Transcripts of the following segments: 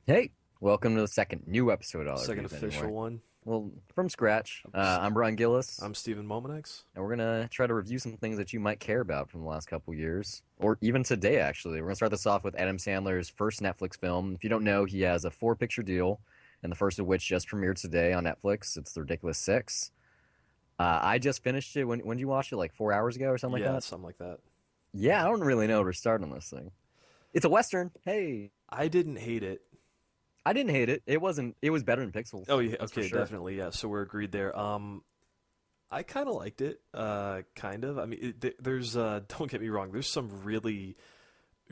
Hey, welcome to the second new episode of All Second Reviews official Anywhere. one. Well, from scratch. I'm, St- I'm Brian Gillis, I'm Stephen Mominex. and we're gonna try to review some things that you might care about from the last couple years, or even today. Actually, we're gonna start this off with Adam Sandler's first Netflix film. If you don't know, he has a four-picture deal, and the first of which just premiered today on Netflix. It's The Ridiculous Six. I just finished it. When did you watch it? Like 4 hours ago or something like Yeah, that? something like that. Yeah, I don't really know where to start on this thing. It's a western. Hey, I didn't hate it. I didn't hate it. It wasn't. It was better than Pixels. Oh yeah, That's for okay, sure. definitely. Yeah, so we're agreed there. I kind of liked it. Kind of. I mean, there's don't get me wrong. There's some really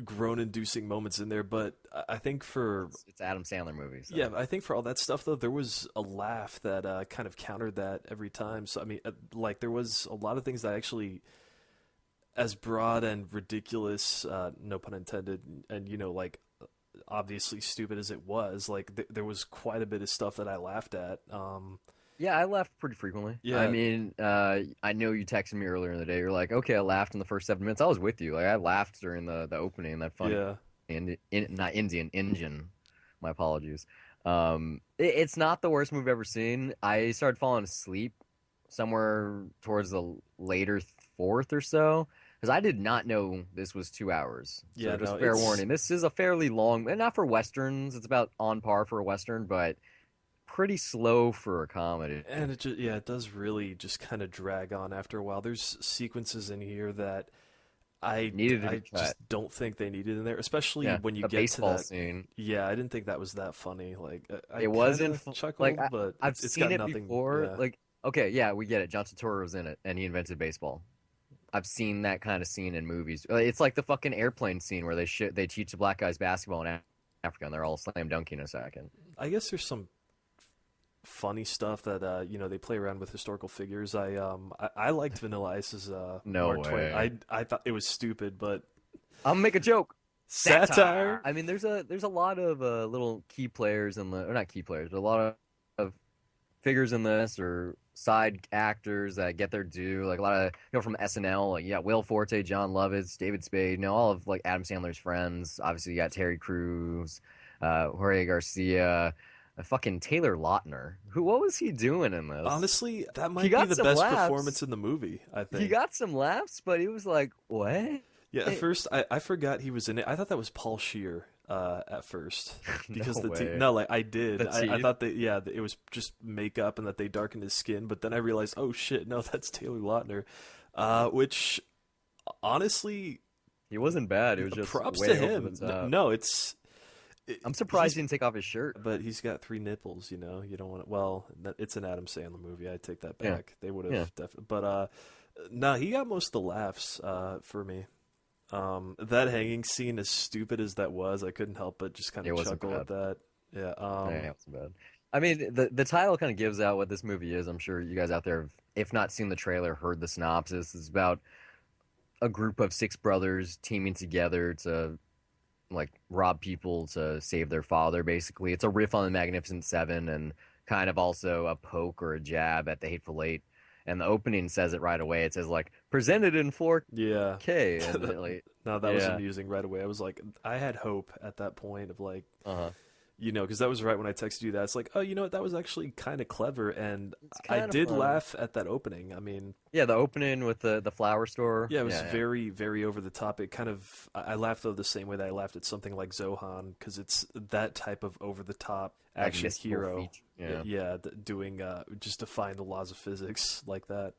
groan-inducing moments in there, but I think for It's Adam Sandler movie, yeah, so. I think for all that stuff though, there was a laugh that kind of countered that every time. So I mean, like there was a lot of things that actually as broad and ridiculous, no pun intended, and like obviously stupid as it was, like there was quite a bit of stuff that I laughed at. Yeah, I laughed pretty frequently. I Yeah, mean, I know you texted me earlier in the day. You're like, okay, I laughed in the first 7 minutes. I was with you. Like, I laughed during the opening. That funny, yeah, not Indian, Indian. My apologies. It's not the worst movie I've ever seen. I started falling asleep somewhere towards the later fourth or so because I did not know this was 2 hours. So yeah. No, just fair it's warning. This is a fairly long, and not for westerns. It's about on par for a western, but pretty slow for a comedy. and it just yeah, it does really just kind of drag on after a while. There's sequences in here that Needed to be I cut. just don't think they needed in there, especially Yeah, when you the get to baseball that. scene. Yeah, I didn't think that was that funny. Like I It kind wasn't of like chuckled, but I've it's seen got it nothing. before. Yeah, Like, okay, yeah, we get it. John Turturro was in it, and he invented baseball. I've seen that kind of scene in movies. It's like the fucking airplane scene where they teach the black guys basketball in Africa, and they're all slam dunking in a second. I guess there's some funny stuff that they play around with historical figures. I liked Vanilla Ice's No Mark Twain. way. I thought it was stupid, but I'm gonna make a joke. satire. Satire. I mean, there's a lot of little key players in the, or not key players, but a lot of figures in this or side actors that get their due. Like a lot of from SNL, like yeah, Will Forte, John Lovitz, David Spade. All of like Adam Sandler's friends. Obviously, you got Terry Crews, Jorge Garcia, fucking Taylor Lautner. Who? What was he doing in this? Honestly, that He might be got the some best performance laughs. in the movie. I He think. got some laughs, but he was like, what? Yeah, at first I forgot he was in it. I thought that was Paul Shear at first because No way. no, like I did. The I teeth. thought that yeah, that it was just makeup and that they darkened his skin. But then I realized, oh shit, no, that's Taylor Lautner. Which honestly, He wasn't bad. It was just props to way over the him. top. No, it's I'm surprised he's he didn't take off his shirt. but he's got three nipples. You don't want to. Well, it's an Adam Sandler movie. I take that Yeah, back. They would yeah. have definitely. But no, he got most of the laughs for me. That hanging scene, as stupid as that was, I couldn't help but just kind It of wasn't chuckle bad. at that. Yeah. Yeah, it wasn't bad. I mean, the title kind of gives out what this movie is. I'm sure you guys out there have, if not seen the trailer, heard the synopsis. It's about a group of six brothers teaming together to like rob people to save their father. Basically, it's a riff on the Magnificent Seven and kind of also a poke or a jab at the Hateful Eight. And the opening says it right away. It says like presented in Yeah. 4K, and like No, that was yeah, amusing right away. I was like, I had hope at that point of like, uh-huh. because that was right when I texted you that. It's like, oh, you know what? That was actually kind of clever, and It's I kind of did funny. laugh at that opening. I mean, Yeah, the opening with the flower store. yeah, it was Yeah, yeah. very, very over the top. It kind of, I laughed though the same way that I laughed at something like Zohan because it's that type of over the top Like action mystical hero. feature. Yeah. Yeah, doing just defying the laws of physics like that.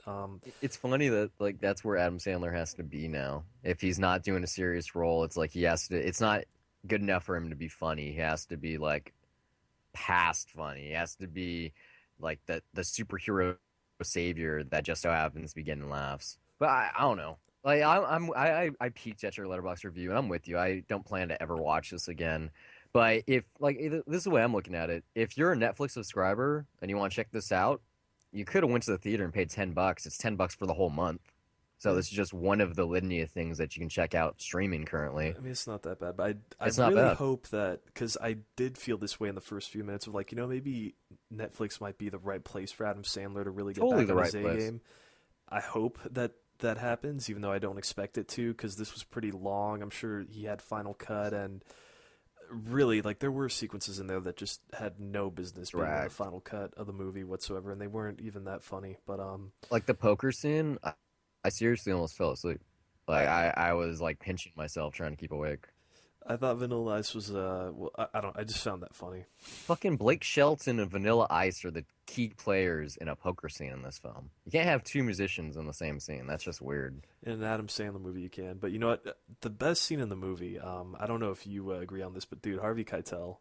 It's funny that like that's where Adam Sandler has to be now. If he's not doing a serious role, it's like he has to. It's not good enough for him to be funny. He has to be like past funny. He has to be like the superhero savior that just so happens to be getting laughs. But I don't know. Like I peeked at your Letterboxd review and I'm with you. I don't plan to ever watch this again. But if like this is the way I'm looking at it. If you're a Netflix subscriber and you want to check this out, you could have went to the theater and paid $10. It's $10 for the whole month. So Yeah, this is just one of the litany of things that you can check out streaming currently. I mean, it's not that bad, but I It's not really bad. hope that because I did feel this way in the first few minutes of like, maybe Netflix might be the right place for Adam Sandler to really get Totally back the on his right A place. game. I hope that that happens, even though I don't expect it to, because this was pretty long. I'm sure he had Final Cut and really, like there were sequences in there that just had no business being in the Dragged. final cut of the movie whatsoever, and they weren't even that funny. But Like the poker scene, I seriously almost fell asleep. Like I I was like pinching myself trying to keep awake. I thought Vanilla Ice was well, I don't, I just found that funny. Fucking Blake Shelton and Vanilla Ice are the key players in a poker scene in this film. You can't have two musicians in the same scene. That's just weird. In an Adam Sandler movie, you can. But you know what? The best scene in the movie, I don't know if you agree on this, but dude, Harvey Keitel.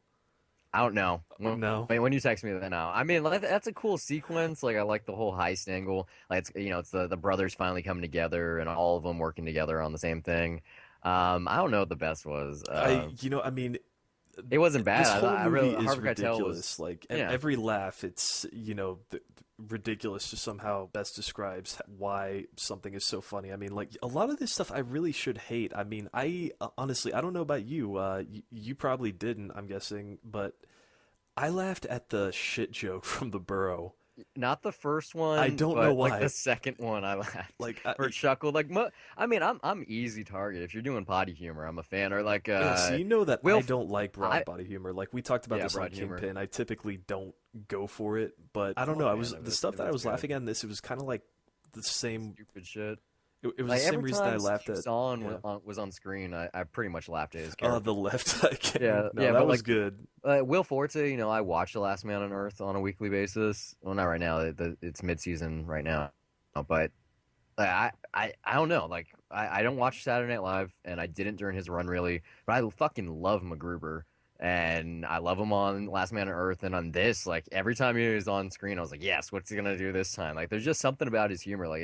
I don't know. No. When you text me that now, I mean, like, that's a cool sequence. Like, I like the whole heist angle. Like, it's it's the brothers finally coming together and all of them working together on the same thing. I don't know what the best was. I mean, It wasn't bad. this whole I movie really is Harvey Keitel ridiculous. was Like yeah. every laugh, it's ridiculous. Just somehow best describes why something is so funny. I mean, like a lot of this stuff, I really should hate. I mean, I honestly, I don't know about you. You probably didn't. I'm guessing, but I laughed at the shit joke from the Burrow. Not the first I one, don't know but like why. the second one, I laughed Like, or chuckled. Like, I mean, I'm easy target if you're doing potty humor. I'm a fan. Or like, yeah, so you know that Will, I don't like broad I body humor. Like we talked about yeah, this on broad humor. Kingpin. I typically don't go for it, but I don't I'm know. a I fan was of the it stuff if that I it's was good. laughing at in this. It was kind of like the same. Stupid shit. It was the Like same every reason I time laughed Steve at. Zahn Yeah. was on screen, I pretty much laughed at his The character. left eye gang. Yeah, No, yeah, that but was like good. Will Forte, I watch The Last Man on Earth on a weekly basis. Well, not right now. It's mid-season right now, but I don't know. Like I don't watch Saturday Night Live, and I didn't during his run really. But I fucking love MacGruber, and I love him on Last Man on Earth, and on this. Like every time he was on screen, I was like, yes, what's he gonna do this time? Like there's just something about his humor. Like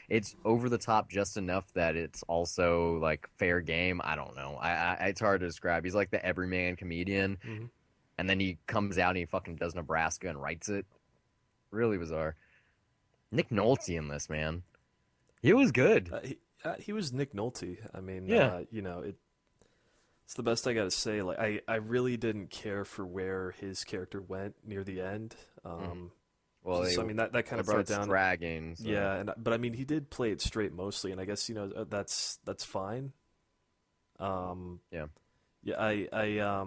it's over the top just enough that it's also like fair game. I don't know. It's hard to describe. He's like the everyman comedian, Hmm. and then he comes out and he fucking does Nebraska and writes it. Really bizarre. Nick Nolte in this, man. He was good. He was Nick Nolte. I mean, Yeah. it's the best I got to say. Like, I really didn't care for where his character went near the end. Well, So, I mean, that kind of brought it down. dragging. So. Yeah, but I mean, he did play it straight mostly, and I guess that's fine. Yeah. Yeah,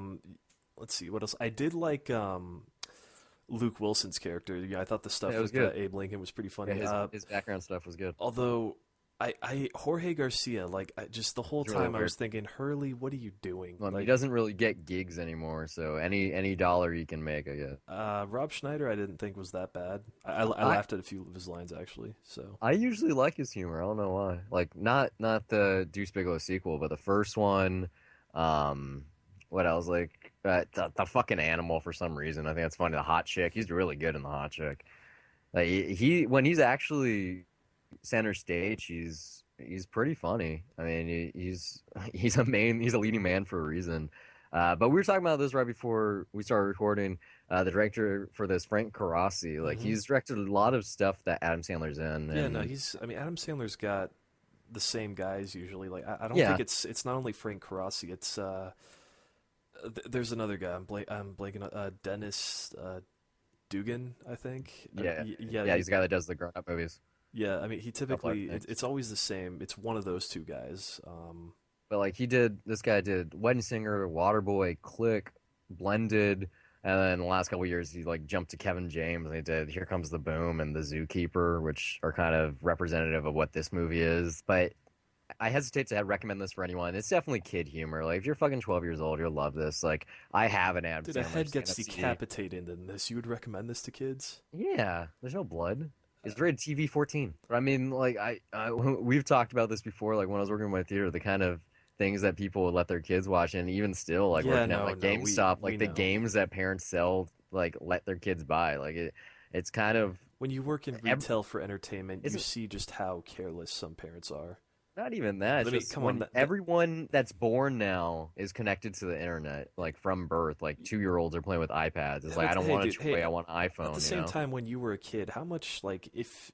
let's see what else. I did like Luke Wilson's character. Yeah, I thought the stuff Yeah, it was with good. Abe Lincoln was pretty funny. Yeah, his background stuff was good. Although Jorge Garcia, like just the whole It's really time I was weird. thinking, Hurley, what are you doing? Well, he Like doesn't really get gigs anymore, so any dollar you can make, I guess. Rob Schneider, I didn't think was that bad. I I laughed at a few of his lines actually. So I usually like his humor. I don't know why. Like not the Deuce Bigelow sequel, but the first one. What else? Like the fucking animal for some reason. I think that's funny. The hot chick. He's really good in the hot chick. Like he when he's actually center stage, he's pretty funny. I mean, he's he's a leading man for a reason. But we were talking about this right before we started recording. The director for this, Frank Carrassi, like hmm he's directed a lot of stuff that Adam Sandler's in. yeah, no, And I mean, Adam Sandler's got the same guys usually. Like I don't yeah, think it's not only Frank Carrassi. It's there's another guy. I'm blanking on Dennis Dugan, I think. yeah, Yeah, yeah. He's the guy that does the grown-up movies. yeah. I mean, he Stuff like typically that. it's always the same. It's one of those two guys. But like this guy did Wedding Singer, Waterboy, Click, Blended, and then the last couple of years he like jumped to Kevin James and he did Here Comes the Boom and The Zookeeper, which are kind of representative of what this movie is. But I hesitate to recommend this for anyone. It's definitely kid humor. Like if you're fucking 12 years old, you'll love this. Like I have an Adam Dude, a Sandler head gets stand-up CD. decapitated in this. You would recommend this to kids? Yeah, there's no blood. It's rated TV 14. But I mean, like we've talked about this before. Like when I was working in my theater, the kind of things that people would let their kids watch, and even still, like Yeah, working at no, like no, GameStop, we like the know. games that parents sell, like let their kids buy. Like it's kind of When you work in ev- retail for entertainment, you isn't see just how careless some parents are. not even that. It's Let me just come on. when everyone that's born now is connected to the internet, like from birth. Like 2-year-olds are playing with iPads. It's like I don't Hey, want a dude, toy, hey, I want an at iPhone. the You same know? time, when you were a kid, how much like if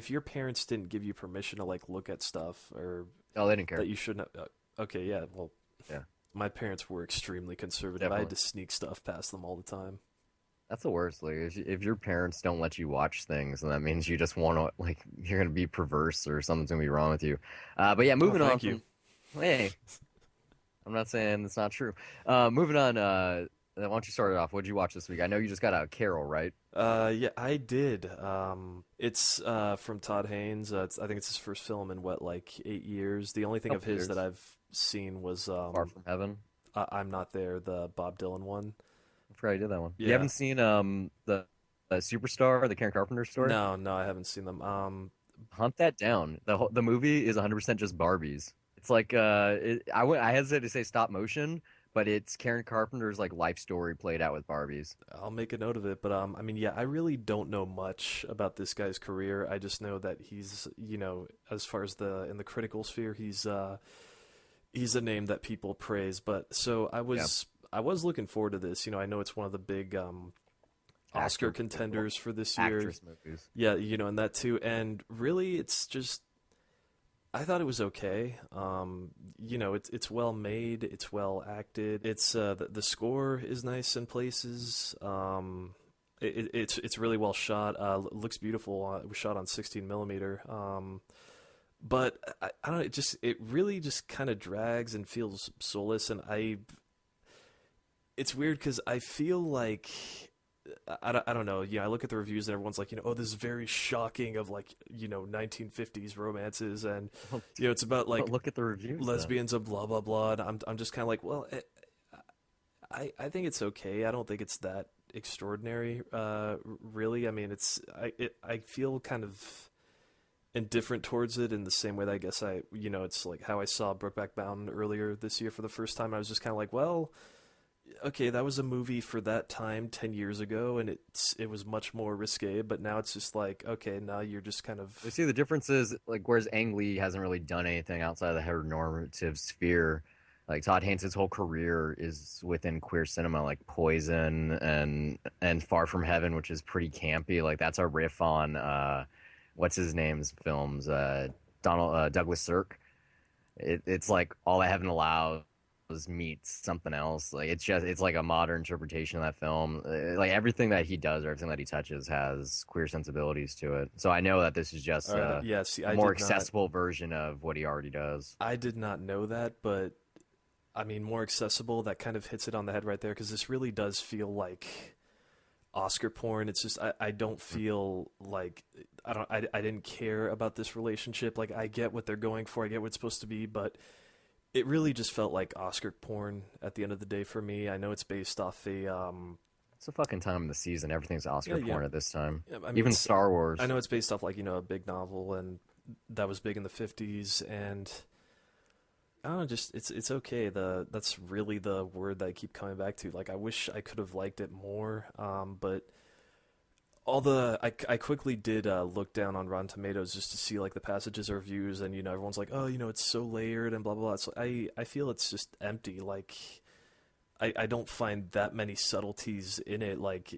your parents didn't give you permission to like look at stuff or Oh, they didn't care. that you shouldn't have, okay, yeah, well, Yeah, my parents were extremely conservative. I had definitely. to sneak stuff past them all the time. That's the worst. Like, if your parents don't let you watch things, then that means you just want to, like, you're going to be perverse or something's going to be wrong with you. But yeah, Oh, moving on thank you. from, hey, I'm not saying it's not true. Moving on. Why don't you start it off? What'd you watch this week? I know you just got out of Carol, right? Yeah, I did. It's from Todd Haynes. I think it's his first film in what, like 8 years. The only thing of Couple his that years. I've seen was Far from Heaven. I'm Not There, the Bob Dylan one. I forgot you did that one. You Yeah. haven't seen the Superstar, the Karen Carpenter story? No, no, I haven't seen them. Hunt that down. The movie is 100% just Barbies. It's like I hesitate to say stop motion, but it's Karen Carpenter's like life story played out with Barbies. I'll make a note of it. But I mean, yeah, I really don't know much about this guy's career. I just know that he's, as far as the in the critical sphere, he's a name that people praise. But so Yeah, I was looking forward to this. I know it's one of the big Oscar actor, contenders for this year. actress movies. Yeah, and that too. And really, it's just I thought it was okay. It's well made, it's well acted. It's the score is nice in places. It's really well shot. Looks beautiful. It was shot on 16 millimeter. But I don't know. It really just kind of drags and feels soulless. And it's weird because I feel like I don't know. Yeah, I look at the reviews and everyone's like, oh, this is very shocking of like, 1950s romances, and it's about But like look at the reviews then. lesbians and blah blah blah. And I'm just kind of like, well, I think it's okay. I don't think it's that extraordinary, really. I mean, I feel kind of indifferent towards it in the same way that I guess it's like how I saw Brokeback Mountain earlier this year for the first time. I was just kind of like, well, okay, that was a movie for that time 10 years ago, and it was much more risque, but now it's just like, okay, now you're just kind You of see, the difference is like whereas Ang Lee hasn't really done anything outside of the heteronormative sphere. Like Todd Haynes' whole career is within queer cinema, like Poison and Far From Heaven, which is pretty campy. Like that's a riff on what's his name's films, Donald Douglas Sirk. It's like all that heaven allows meets something else. Like it's like a modern interpretation of that film. Like everything that he does or everything that he touches has queer sensibilities to it. So I know that this is just all right. Yeah, see, a more accessible version of what he already does. I did not know that, but I mean, more accessible. That kind of hits it on the head right there because this really does feel like Oscar porn. It's just I don't feel like I didn't care about this relationship. Like I get what they're going for, I get what it's supposed to be, but it really just felt like Oscar porn at the end of the day for me. I know it's based off It's a fucking time of the season. Everything's yeah, Oscar yeah. porn at this time. I mean, Even Star I Wars. know it's based off like a big novel, and that was big in the 50s, and I don't know, just it's okay. That's really the word that I keep coming back to. Like I wish I could have liked it more, but I quickly did look down on Rotten Tomatoes just to see like the passages or reviews, and everyone's like, oh, it's so layered and blah blah blah. So I feel it's just empty. Like I don't find that many subtleties in it. Like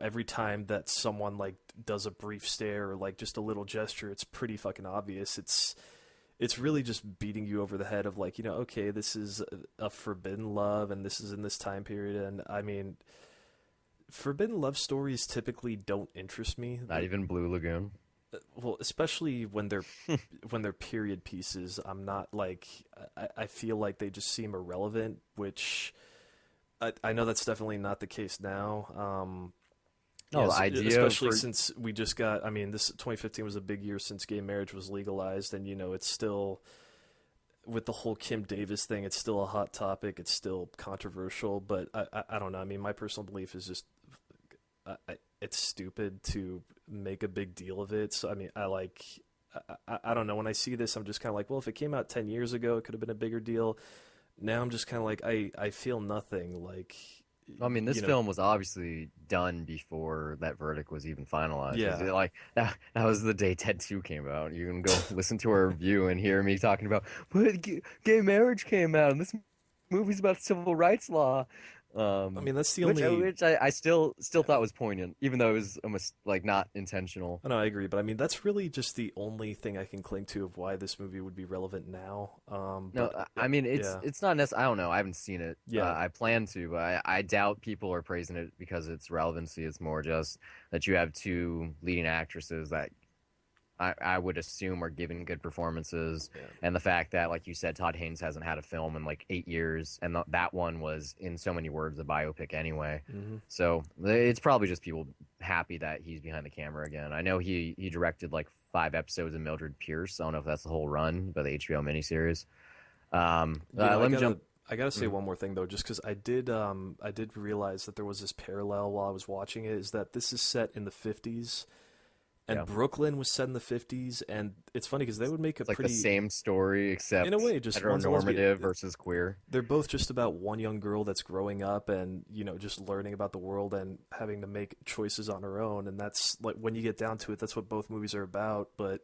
every time that someone like does a brief stare or like just a little gesture, it's pretty fucking obvious. It's really just beating you over the head of like, okay, this is a forbidden love and this is in this time period. And I mean, forbidden love stories typically don't interest me. Not even Blue Lagoon. Well, especially when they're period pieces. I'm not like I feel like they just seem irrelevant, which I know that's definitely not the case now. No, the Yes, idea especially for since we just got. I mean, this 2015 was a big year since gay marriage was legalized, and it's still with the whole Kim Davis thing. It's still a hot topic. It's still controversial, but I don't know. I mean, my personal belief is just it's stupid to make a big deal of it. So I mean, I don't know. When I see this, I'm just kind of like, well, if it came out 10 years ago, it could have been a bigger deal. Now I'm just kind of like, I feel nothing. Like, I mean, this you know, film was obviously done before that verdict was even finalized. yeah. Like that was the day Ted 2 came out. You can go listen to our review and hear me talking about, but gay marriage came out, and this movie's about civil rights law. I Um, mean, that's the which I, only. which I, I still thought was poignant, even though it was almost like not intentional. I know, I agree, but I mean, that's really just the only thing I can cling to of why this movie would be relevant now. No, I mean Yeah, it's not necessarily. I don't know. I haven't seen it. yeah, I plan to, but I doubt people are praising it because its relevancy. It's more just that you have two leading actresses that I would assume are giving good performances, Yeah. and the fact that, like you said, Todd Haynes hasn't had a film in like 8 years, and that one was in so many words a biopic anyway. Hmm. So it's probably just people happy that he's behind the camera again. I know he directed like 5 episodes of Mildred Pierce. I don't know if that's the whole run, but the HBO miniseries. I Let me gotta jump. say one more thing though, just because I did realize that there was this parallel while I was watching it. Is that this is set in the 50s, and Yeah, Brooklyn was set in the 50s, and it's funny because they would make a it's like the pretty, same story in a except way, just one's a lesbian. heteronormative versus queer. They're both just about one young girl that's growing up and, just learning about the world and having to make choices on her own. And that's like, when you get down to it, that's what both movies are about. But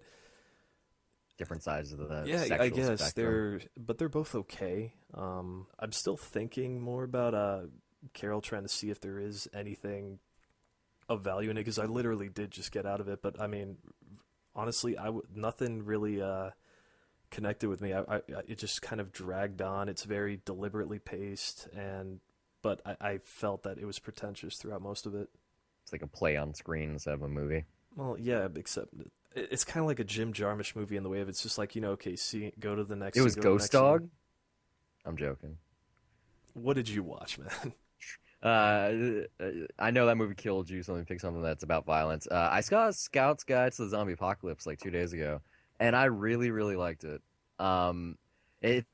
Different sides of the yeah, I sexual guess spectrum. they're both okay. I'm still thinking more about Carol, trying to see if there is anything of value in it, because I literally did just get out of it. But I mean, honestly, nothing really connected with me. It just kind of dragged on. It's very deliberately paced, but I felt that it was pretentious throughout most of it. It's like a play on screen instead of a movie. Well, yeah, except it's kind of like a Jim Jarmusch movie in the way of it's just like, okay, see, go to the next It scene, was go to the Ghost next scene. Dog. I'm joking. What did you watch, man? I know that movie killed you, so let me pick something that's about violence. I saw Scout's Guide to the Zombie Apocalypse like 2 days ago, and I really, really liked it. Um, it's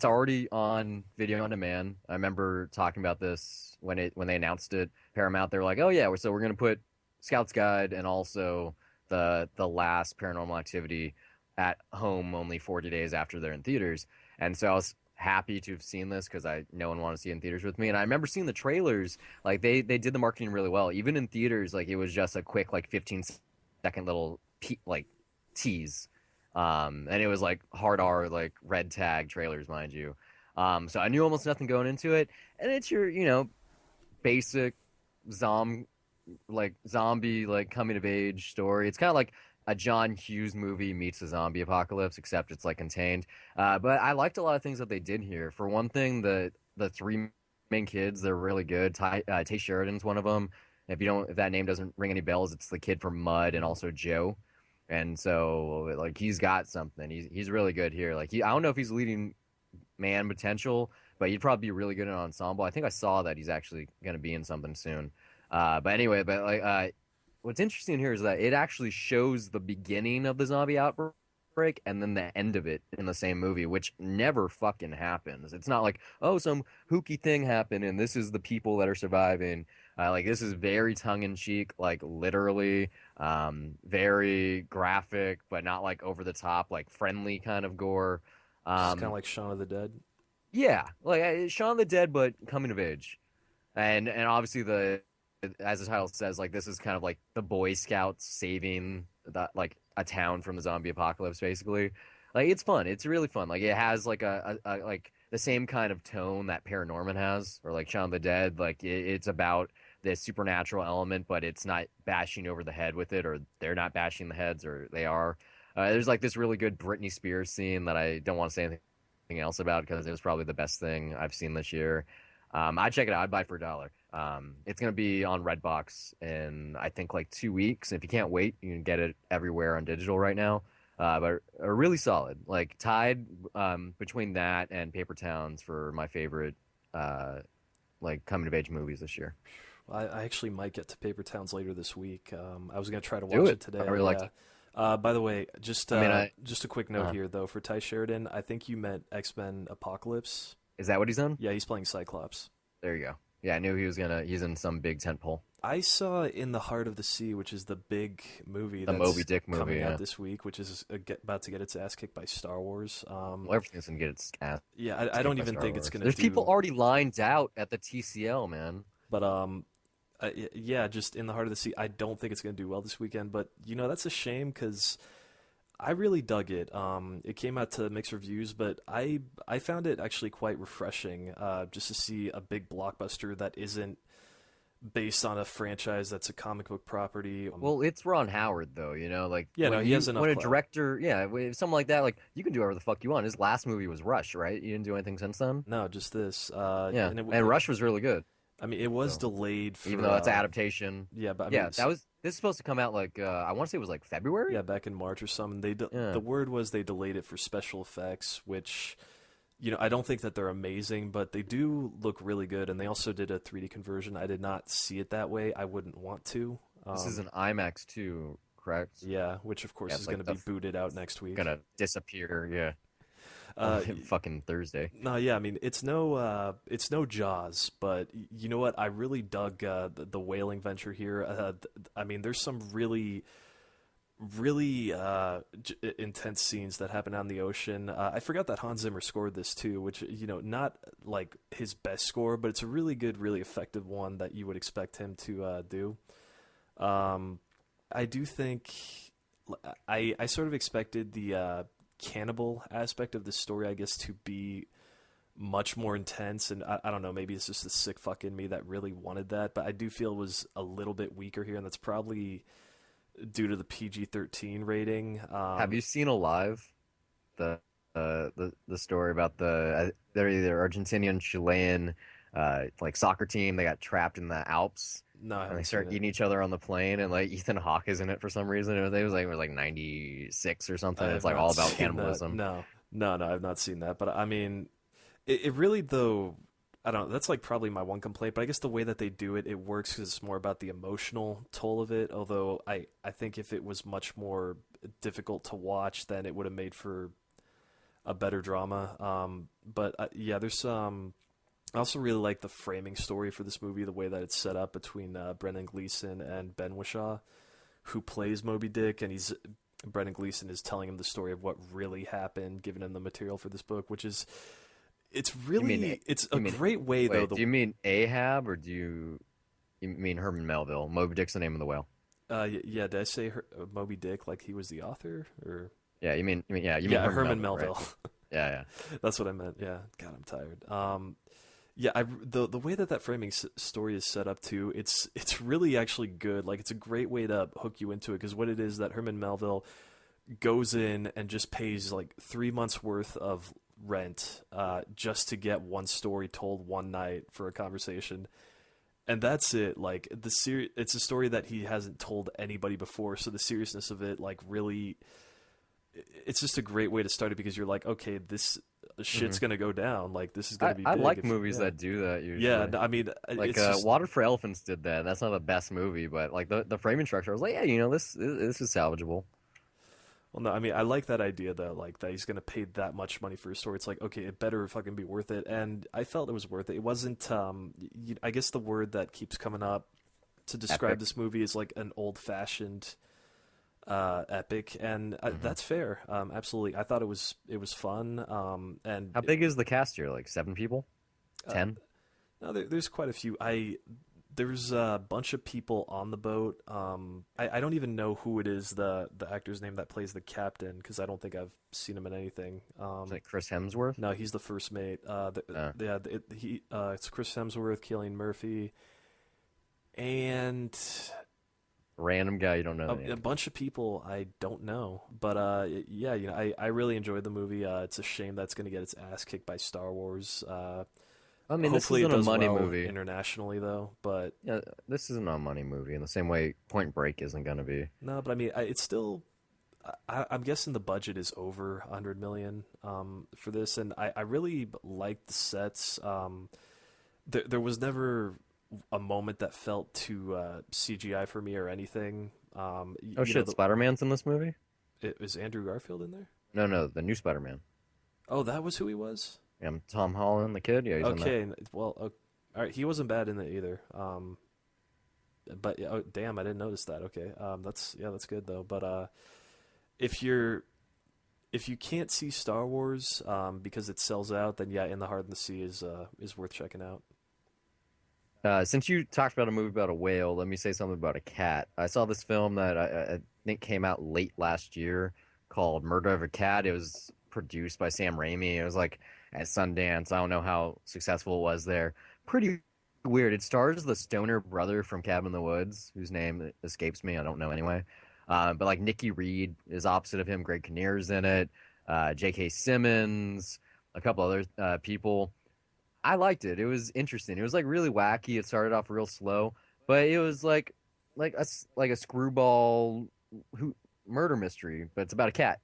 already on video on demand. I remember talking about this when they announced it. Paramount, they were like, "Oh yeah, we're gonna put Scout's Guide and also the last Paranormal Activity at home only 40 days after they're in theaters." And so I was happy to have seen this because no one wanted to see it in theaters with me. And I remember seeing the trailers, like they did the marketing really well. Even in theaters, like it was just a quick like 15-second little like tease. And it was like hard R, like red tag trailers, mind you. So I knew almost nothing going into it. And it's your, basic zombie like coming of age story. It's kind of like a John Hughes movie meets a zombie apocalypse, except it's like contained. But I liked a lot of things that they did here. For one thing, the three main kids, they're really good. Tay Sheridan's one of them. If that name doesn't ring any bells, it's the kid from Mud and also Joe. And so like he's got something. He's really good here. Like I don't know if he's leading man potential, but he'd probably be really good in an ensemble. I think I saw that he's actually going to be in something soon. But anyway, what's interesting here is that it actually shows the beginning of the zombie outbreak and then the end of it in the same movie, which never fucking happens. It's not like, oh, some hooky thing happened and this is the people that are surviving. Like this is very tongue in cheek, like literally, very graphic, but not like over the top, like friendly kind of gore. Just kind of Um, like Shaun of the Dead. yeah, like Shaun of the Dead, but coming of age, and obviously as the title says, like this is kind of like the Boy Scouts saving that like a town from the zombie apocalypse, basically. Like it's fun, it's really fun. Like it has like a like the same kind of tone that Paranorman has, or like Shaun of the Dead. Like it's about this supernatural element, but it's not bashing over the head with it, or they're not bashing the heads, or they are. There's like this really good Britney Spears scene that I don't want to say anything else about because it was probably the best thing I've seen this year. I'd check it out. I'd buy it for $1. It's gonna be on Redbox in I think like 2 weeks. If you can't wait, you can get it everywhere on digital right now. But really solid. Like tied between that and Paper Towns for my favorite like coming of age movies this year. I actually might get to Paper Towns later this week. I was gonna try to Do watch it. it today. I really liked Yeah. it. By the way, just I mean, just a quick note here though for Ty Sheridan. I think you meant X-Men Apocalypse. is that what he's on? Yeah, he's playing Cyclops. There you go. Yeah, I knew he's in some big tent pole. I saw In the Heart of the Sea, which is the big movie The that's Moby Dick movie, coming yeah. out this week, which is about to get its ass kicked by Star Wars. Well, everything's gonna get its ass Yeah, I kicked don't by even Star think it's Wars. gonna There's people do. already lined out at the TCL, man. But yeah, just In the Heart of the Sea. I don't think it's gonna do well this weekend. But that's a shame because I really dug it. It came out to mixed reviews, but I found it actually quite refreshing, just to see a big blockbuster that isn't based on a franchise that's a comic book property. Well, it's Ron Howard, though. Like Yeah, no, he has enough when a clout. director, yeah, with something like that, like you can do whatever the fuck you want. His last movie was Rush, right? You didn't do anything since then. No, just this. Yeah, And and Rush was really good. I mean, it was So delayed for. even though that's an adaptation, Yeah, but I mean, yeah, that was This is supposed to come out like I want to say it was like February. Yeah, back in March or something. Yeah, The word was they delayed it for special effects, which I don't think that they're amazing, but they do look really good. And they also did a 3D conversion. I did not see it that way. I wouldn't want to. this is an IMAX too, correct? Yeah, which of Yeah, course is it's going to like be booted out next week. gonna disappear. Yeah, on Uh, fucking Thursday. no, yeah, I mean it's no Jaws, but you know what? I really dug the whaling venture here. I mean, there's some really intense scenes that happen out in the ocean. I forgot that Hans Zimmer scored this too, which not like his best score, but it's a really good, really effective one that you would expect him to do. Um, I do think I sort of expected the cannibal aspect of the story, I guess, to be much more intense, and I don't know, maybe it's just the sick fuck in me that really wanted that, but I do feel it was a little bit weaker here, and that's probably due to the PG-13 rating. Have you seen Alive? The the story about they're either Argentinian, Chilean, like soccer team. They got trapped in the Alps No, I and they haven't seen start it. eating each other on the plane. And like Ethan Hawke is in it for some reason. It was like 96 or I something. It's have like not all about seen that. cannibalism. No, no, I've not seen that. But I mean, it really though. I don't know. That's like probably my one complaint. But I guess the way that they do it, it works because it's more about the emotional toll of it. Although I think if it was much more difficult to watch, then it would have made for a better drama. But yeah, there's I also really like the framing story for this movie, the way that it's set up between Brendan Gleeson and Ben Whishaw, who plays Moby Dick, and he's Brendan Gleeson is telling him the story of what really happened, giving him the material for this book, which is You mean it's a you mean great way though. wait? Do you mean Ahab or do you mean Herman Melville? Moby Dick's the name of the whale. Yeah, did I say Moby Dick like he was the author or Yeah, you mean yeah, Herman Herman Melville, right? Melville. Yeah, yeah. That's what I meant. Yeah, God, I'm tired. Yeah, the way that framing story is set up too, it's really actually good. Like it's a great way to hook you into it because what it is that Herman Melville goes in and just pays like 3 months worth of rent just to get one story told one night for a conversation, and that's it. Like it's a story that he hasn't told anybody before, so the seriousness of it, like really, it's just a great way to start it because you're like, okay, this Hmm. shit's gonna go down. Like this is gonna be I big. like If movies yeah, that do that yeah. usually. I mean, Like it's just Water for Elephants did that. That's not the best movie, but like the framing structure, I was like, yeah, this is salvageable. well, no, I mean, I like that idea though, like that he's gonna pay that much money for a story. It's like, okay, it better fucking be worth it, and I felt it was worth it. It wasn't. I guess the word that keeps coming up to describe Epic. this movie is like an old-fashioned epic, and Hmm. that's fair. Absolutely, I thought it was fun. And How big is the cast here? Like 7 people? uh, 10? no, there's quite a few. There's a bunch of people on the boat. I don't even know who it is, the actor's name that plays the captain, because I don't think I've seen him in anything. Is it Chris Hemsworth? No, he's the first mate. Uh, It's Chris Hemsworth, Cillian Murphy, and Random guy you don't know the a name. bunch of people I don't know. But yeah, I really enjoyed the movie. It's a shame that's going to get its ass kicked by Star Wars. I mean, this Hopefully it isn't a does money well movie. internationally, though. But Yeah, this isn't a money movie in the same way Point Break isn't gonna be. no, but I mean, it's still. I'm guessing the budget is over 100 million for this, and I really like the sets. There was never a moment that felt too CGI for me or anything. Oh shit, Spider-Man's in this movie? It was Andrew Garfield in there. No, no, the new Spider-Man. Oh, that was who he was. Yeah, Tom Holland, the kid. Yeah, he's in that. Okay, well, all right, he wasn't bad in it either. But yeah, oh, damn, I didn't notice that. Okay, that's good though. But if you're if you can't see Star Wars because it sells out, then yeah, In the Heart of the Sea is worth checking out. Since you talked about a movie about a whale, let me say something about a cat. I saw this film that I think came out late last year called Murder of a Cat. It was produced by Sam Raimi. It was like at Sundance. I don't know how successful it was there. Pretty weird. It stars the stoner brother from Cabin in the Woods, whose name escapes me. I don't know anyway. But like Nikki Reed is opposite of him. Greg Kinnear's in it. J.K. Simmons, a couple other people. I liked it. It was interesting. It was like really wacky. It started off real slow, but it was like like a screwball who murder mystery, but it's about a cat,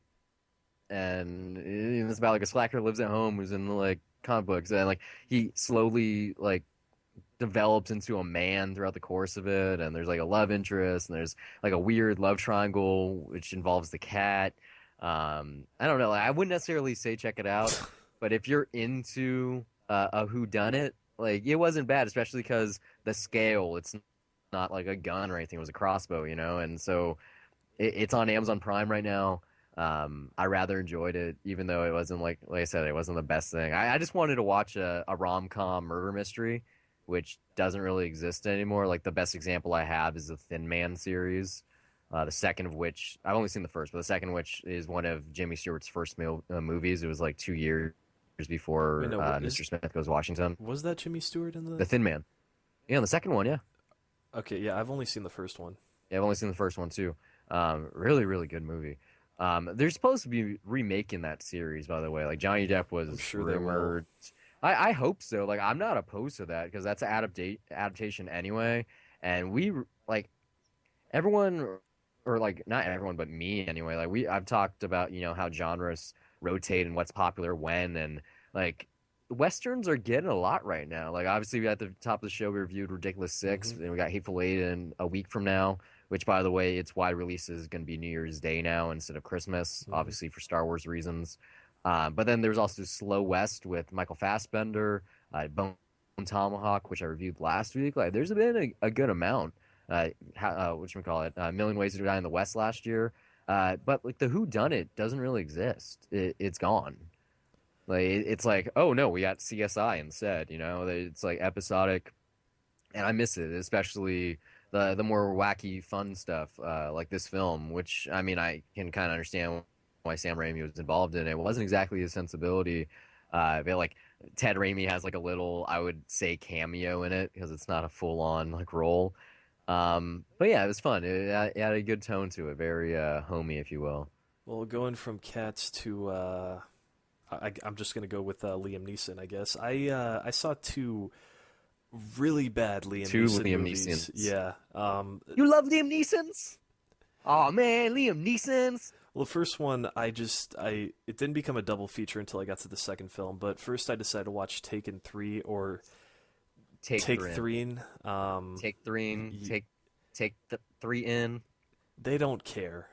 and it's about like a slacker who lives at home who's in like comic books, and like he slowly like develops into a man throughout the course of it, and there's like a love interest, and there's like a weird love triangle which involves the cat. I don't know. Like, I wouldn't necessarily say check it out, but if you're into a who done it, like it wasn't bad, especially because the scale. It's not like a gun or anything. It was a crossbow, and so it's on Amazon Prime right now. I rather enjoyed it, even though it wasn't like I said, it wasn't the best thing. I just wanted to watch a rom com murder mystery, which doesn't really exist anymore. Like the best example I have is the Thin Man series. The second of which I've only seen the first, but the second of which is one of Jimmy Stewart's first movies. It was like 2 years Wait, before no, Mr. Smith Goes Washington. was that Jimmy Stewart in The the? Thin Man. Yeah, the second one, yeah. Okay, yeah, I've only seen the first one. Yeah, I've only seen the first one too. Really, really good movie. They're supposed to be remaking that series, by the way. Like Johnny Depp I'm was sure they will. rumored. I hope so. Like I'm not opposed to that because that's an adaptation anyway. And we like everyone, or like not everyone, but me anyway. Like I've talked about how genres rotate and what's popular when, and like westerns are getting a lot right now. Like obviously, we at the top of the show we reviewed Ridiculous Six, Hmm. and we got Hateful Eight in a week from now. Which, by the way, its wide release is going to be New Year's Day now instead of Christmas, Hmm. obviously for Star Wars reasons. But then there's also Slow West with Michael Fassbender, Bone Tomahawk, which I reviewed last week. Like, there's been a good amount. What you call it? A Million Ways to Die in the West last year. But like the Who Done It doesn't really exist. It's gone. Like it's like, oh no, we got CSI instead. It's like episodic, and I miss it, especially the more wacky, fun stuff like this film. Which I mean, I can kind of understand why Sam Raimi was involved in it. It wasn't exactly his sensibility. But like Ted Raimi has like a little, I would say, cameo in it because it's not a full on like role. But yeah, it was fun. It had a good tone to it, very homey, if you will. Well, going from cats to I'm just gonna go with Liam Neeson, I guess. I saw two really bad Liam Two Neeson Liam movies. Neesons. Yeah. You love Liam Neeson's? Oh man, Liam Neeson's. Well, the first one, I it didn't become a double feature until I got to the second film. But first, I decided to watch Taken 3 or Take Take three in. 3. Take three in. Y- Take the three in. they don't care.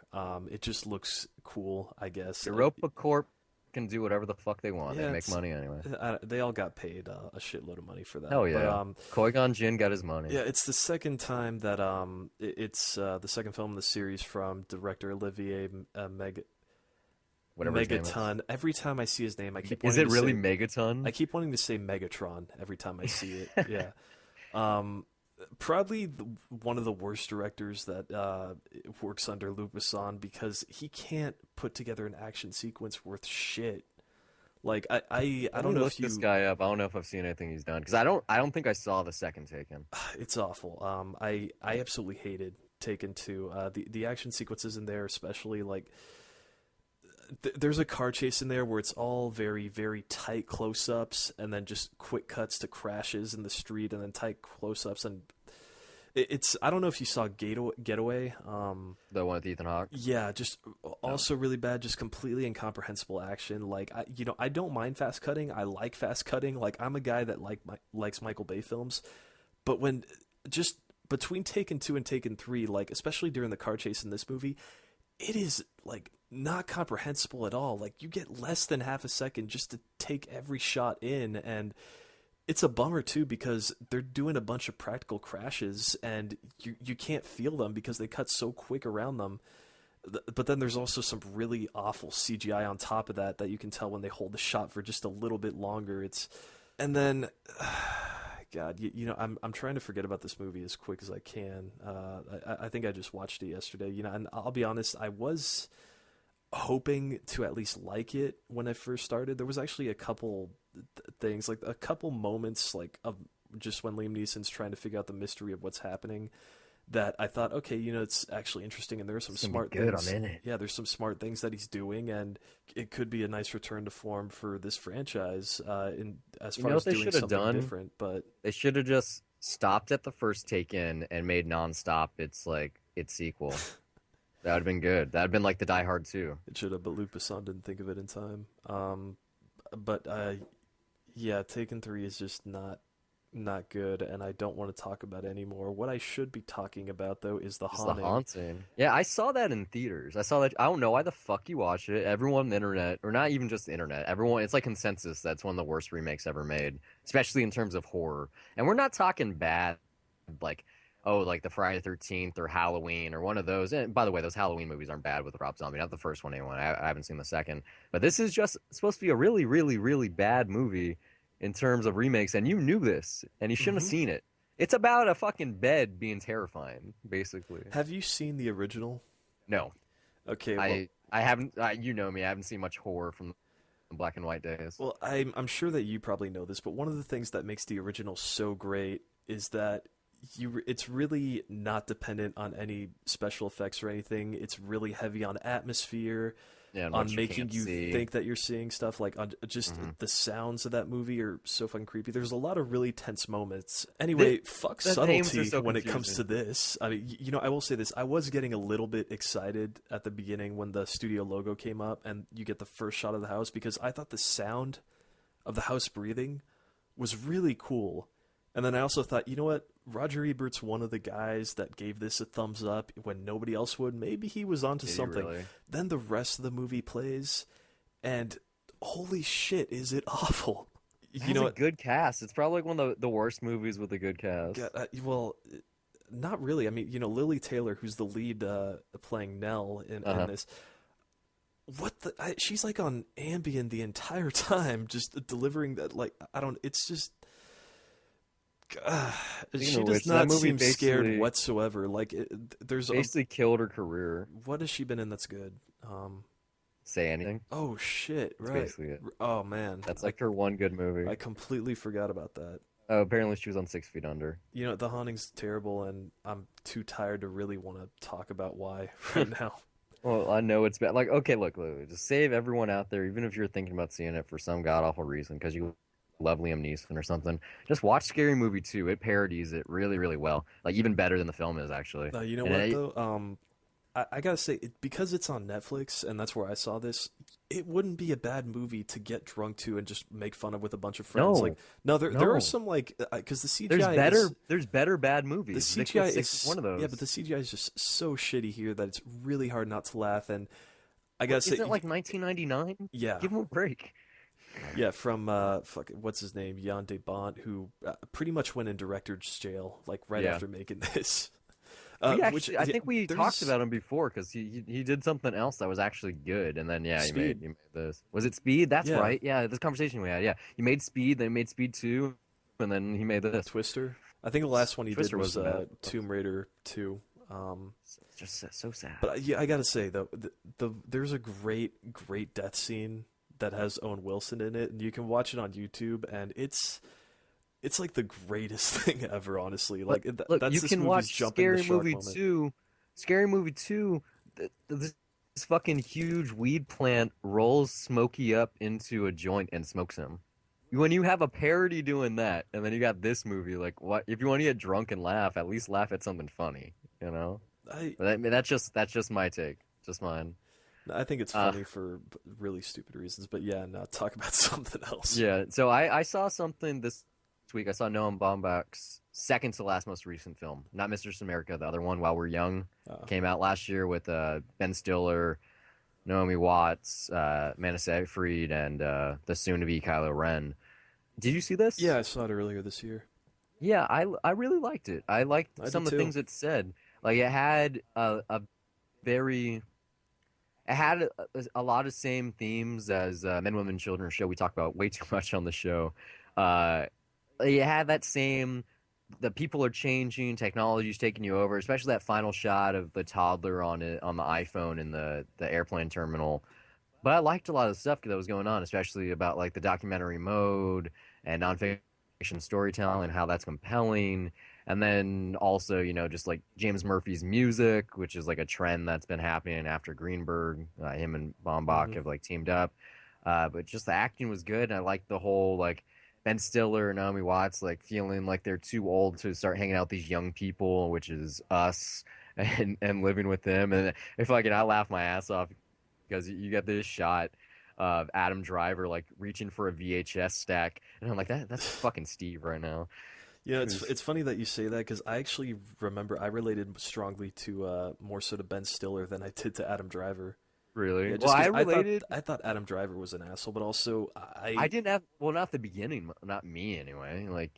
It just looks cool, I guess. Europa Corp can do whatever the fuck they want. They Yeah, make money anyway. they all got paid a shitload of money for that. Hell But yeah. Qui-Gon Jinn got his money. yeah, it's the second time that it's the second film in the series from director Olivier Whatever his name is. Megaton. Every time I see his name, I keep Is wanting it to really say Megaton? I keep wanting to say Megatron every time I see it. Yeah. Um, probably one of the worst directors that works under Luc Besson because he can't put together an action sequence worth shit. Like I Let don't me know look if you this guy up. I don't know if I've seen anything he's done because I don't think I saw the second Taken. it's awful. I absolutely hated Taken 2. The action sequences in there, especially like there's a car chase in there where it's all very very tight close-ups and then just quick cuts to crashes in the street and then tight close-ups and it's I don't know if you saw Getaway. The one with Ethan Hawke. Yeah, just No. also really bad, just completely incomprehensible action. Like I don't mind fast cutting. I like fast cutting. Like I'm a guy that likes Michael Bay films, but when just between Taken 2 and Taken 3, like especially during the car chase in this movie, it is like not comprehensible at all. Like you get less than half a second just to take every shot in, and it's a bummer too because they're doing a bunch of practical crashes and you can't feel them because they cut so quick around them. But then there's also some really awful CGI on top of that you can tell when they hold the shot for just a little bit longer. It's and then God, I'm trying to forget about this movie as quick as I can. I think I just watched it yesterday, and I'll be honest, I was hoping to at least like it when I first started. There was actually a couple things, like a couple moments, like of just when Liam Neeson's trying to figure out the mystery of what's happening, that I thought, okay, it's actually interesting, and there are some It's gonna smart be good. things. I'm in it. Yeah, there's some smart things that he's doing, and it could be a nice return to form for this franchise. In as You far know as what they doing should have something done? different, but They should have just stopped at the first Taken and made nonstop its sequel. That would have been good. That would have been like the Die Hard 2. It should have, but Luc Besson didn't think of it in time. But yeah, Taken 3 is just not good, and I don't want to talk about it anymore. What I should be talking about though is The It's The Haunting. Haunting. Yeah, I saw that in theaters. I saw that. I don't know why the fuck you watched it. Everyone on the internet, or not even just the internet, everyone, it's like consensus that's one of the worst remakes ever made, especially in terms of horror. And we're not talking bad, like, oh, like the Friday the 13th or Halloween or one of those. And by the way, those Halloween movies aren't bad with Rob Zombie. Not the first one, anyone. I haven't seen the second. But this is just supposed to be a really, really, really bad movie in terms of remakes. And you knew this, and you shouldn't have Hmm. seen it. It's about a fucking bed being terrifying, basically. Have you seen the original? No, Okay, well, I haven't. You know me. I haven't seen much horror from the black and white days. I'm sure that you probably know this, but one of the things that makes the original so great is that it's really not dependent on any special effects or anything. It's really heavy on atmosphere, Yeah, and what on you making can't you see. think that you're seeing stuff, like on just Hmm. the sounds of that movie are so fucking creepy. There's a lot of really tense moments. Anyway, fuck The names are subtlety so when it comes to confusing. this. I mean, I will say this. I was getting a little bit excited at the beginning when the studio logo came up and you get the first shot of the house, because I thought the sound of the house breathing was really cool. And then I also thought, you know what? Roger Ebert's one of the guys that gave this a thumbs up when nobody else would. Maybe he was onto Did he something. really? Then the rest of the movie plays, and holy shit, is it awful? It You has know a what? good cast. It's probably like one of the worst movies with a good cast. Well, not really. I mean, Lily Taylor, who's the lead playing Nell in Uh-huh. this, she's like on Ambien the entire time, just delivering that. Like, I don't. It's just. Uh, Speaking she of does which, that not movie seem scared basically whatsoever. Like, there's a. basically killed her career. What has she been in that's good? Say anything. Oh shit! That's Right. basically it. Oh man, That's like her one good movie. I completely forgot about that. Oh, apparently she was on 6 Feet Under. The Haunting's terrible, and I'm too tired to really want to talk about why right now. Well, I know it's bad. Like, okay, look, just save everyone out there, even if you're thinking about seeing it for some god awful reason, because you love Liam Neeson or something. Just watch Scary Movie 2. It parodies it really, really well. Like even better than the film is actually. You know And what though? I gotta say, because it's on Netflix and that's where I saw this, it wouldn't be a bad movie to get drunk to and just make fun of with a bunch of friends. No, Like, no, there are no. some like because the There's CGI better is there's better bad the movies. CGI Liquid Six is is one of those. yeah, but the CGI is just so shitty here that it's really hard not to laugh. And I gotta say, Isn't it like 1999? yeah, Give him a break. yeah, from what's his name, Jan de Bont, who pretty much went in director's jail like right Yeah. after making this. We Which actually, I yeah, think we talked there's about him before because he did something else that was actually good, and then yeah, Speed. he made this. Was it Speed? That's Yeah, right. Yeah, this conversation we had. Yeah, he made Speed, then he made Speed 2, and then he made this. Twister. I think the last one he did Twister was wasn't bad. Tomb Raider 2. It's just so sad. But yeah, I gotta say though, there's a great death scene that has Owen Wilson in it, and you can watch it on YouTube, and it's like the greatest thing ever. Honestly, like Look, that's you this can movie's watch jumping the Scary shark Movie moment. 2. Scary Movie 2. This fucking huge weed plant rolls Smokey up into a joint and smokes him. When you have a parody doing that, and then you got this movie, like what? If you want to get drunk and laugh, at least laugh at something funny, you know? I But I mean, that's just my take, just mine. I think it's Uh, funny for really stupid reasons, but yeah, no, talk about something else. yeah. So I saw something this week. I saw Noam Baumbach's second to last most recent film, not Mistress America, the other one, While We're Young, Uh, came out last year with Ben Stiller, Naomi Watts, Amanda Seyfried, and the soon-to-be Kylo Ren. Did you see this? yeah, I saw it earlier this year. Yeah, I really liked it. I liked I some did of the too. things it said. Like it had a very it had a lot of same themes as Men, Women, Children show we talk about way too much on the show. Uh, it had that same the people are changing, technology's taking you over, especially that final shot of the toddler on the iPhone in the airplane terminal. But I liked a lot of the stuff that was going on, especially about like the documentary mode and nonfiction storytelling and how that's compelling. And then also, just like James Murphy's music, which is like a trend that's been happening after Greenberg, him and Baumbach Hmm. have like teamed up. But just the acting was good. And I liked the whole like Ben Stiller and Naomi Watts like feeling like they're too old to start hanging out with these young people, which is us, and living with them. And if I can, I laugh my ass off because you get this shot of Adam Driver like reaching for a VHS stack, and I'm like, that's fucking Steve right now. Yeah, Who's it's funny that you say that because I actually remember I related strongly to more so to Ben Stiller than I did to Adam Driver. really Yeah, well. just I because related. I thought Adam Driver was an asshole, but also I didn't have well, not the beginning, not me anyway. Like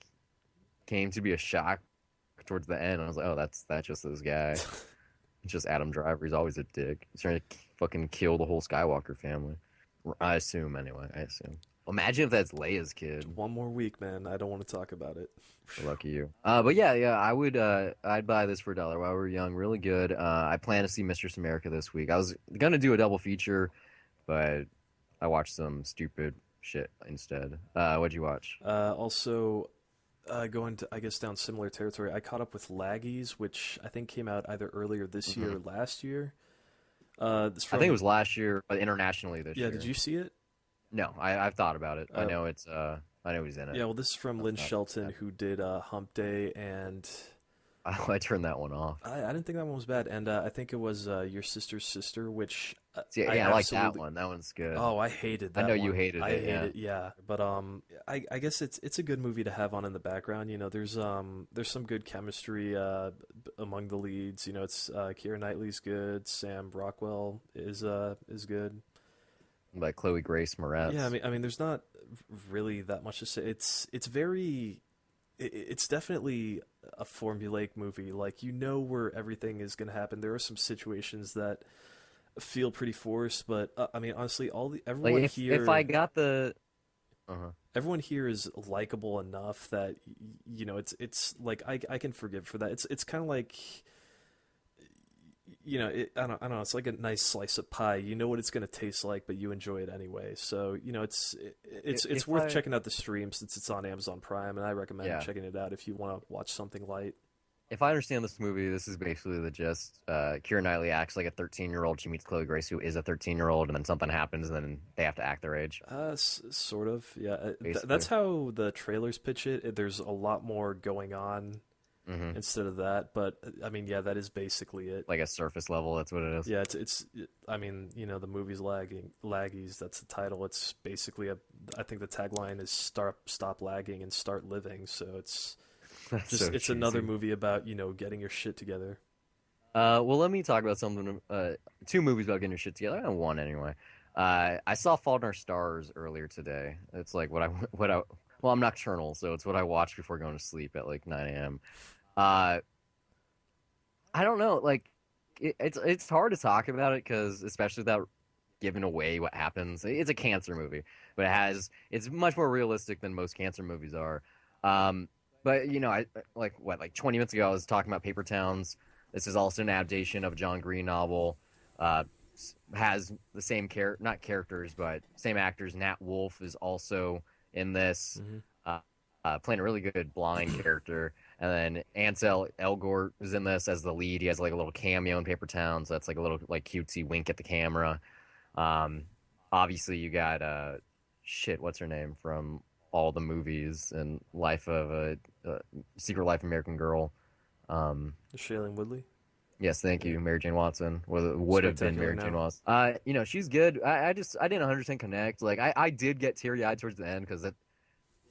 came to be a shock towards the end. I was like, oh, that's just this guy. It's just Adam Driver. He's always a dick. He's trying to fucking kill the whole Skywalker family. I assume anyway. I assume. Imagine if that's Leia's kid. one more week, man. I don't want to talk about it. Lucky you. But yeah, I would. I'd buy this for $1 while we were young. Really good. I plan to see Mistress America this week. I was gonna do a double feature, but I watched some stupid shit instead. What'd you watch? Also, going to I guess down similar territory, I caught up with Laggies, which I think came out either earlier this year Hmm. or last year. It's I think it from was last year, but internationally this yeah. Did year. you see it? No, I've thought about it. I Uh, know it's. I know he's in it. yeah. Well, this is from That's Lynn not Shelton, bad. who did Hump Day, and I turned that one off. I didn't think that one was bad. And I think it was Your Sister's Sister, which See, I yeah, I like that absolutely one. That one's good. oh, I hated I know that you one. hated I it. hate Yeah. it, yeah. But I guess it's a good movie to have on in the background. You know, there's some good chemistry among the leads. You know, it's Keira Knightley's good. Sam Rockwell is good. By Chloe Grace Yeah, Moretz. I mean, there's not really that much to say. It's very it's definitely a formulaic movie. Like you know where everything is going to happen. There are some situations that feel pretty forced, but I mean, honestly, Like if I got the. Uh-huh. everyone here is likable enough that you know it's like I can forgive for that. It's kind of like you know I don't know. It's like a nice slice of pie. You know what it's going to taste like, but you enjoy it anyway. So you know it's If worth I checking out the stream since it's on Amazon Prime, and I recommend yeah, checking it out if you want to watch something light. if I understand this movie, this is basically the gist. Keira Knightley acts like a 13-year-old. She meets Chloe Grace, who is a 13-year-old, and then something happens, and then they have to act their age, Sort of, yeah. That's basically. how the trailers pitch it. There's a lot more going on Hmm. instead of that, but I mean, yeah, that is basically it. Like a surface level, that's what it is. Yeah, I mean, you know, the movie's laggies. That's the title. It's basically I think the tagline is stop lagging and start living. So That's so it's another cheesy. movie about you know getting your shit together. Well, let me talk about something. Two movies about getting your shit together. One anyway. I saw Fault in Our Stars earlier today. It's like what I. Well, I'm nocturnal, so it's what I watch before going to sleep at like 9 a.m. Uh, I don't know. Like, it's hard to talk about it because, especially without giving away what happens. It's a cancer movie, but it's much more realistic than most cancer movies are. Um, but I like 20 minutes ago I was talking about Paper Towns. This is also an adaptation of a John Green novel. Uh, has the same not characters, but same actors. Nat Wolff is also in this, Hmm. uh, playing a really good blind character. And then Ansel Elgort is in this as the lead. He has like a little cameo in Paper Towns. So that's like a little like cutesy wink at the camera. Um, Obviously you got shit. What's her name from all the movies and Life of Secret Life of American Girl. Um, Shailene Woodley. Yes, thank Yeah, you, Mary Jane Watson. Would have been spectacular Mary Jane now. Watson. She's good. I didn't 100% connect. Like I did get teary eyed towards the end because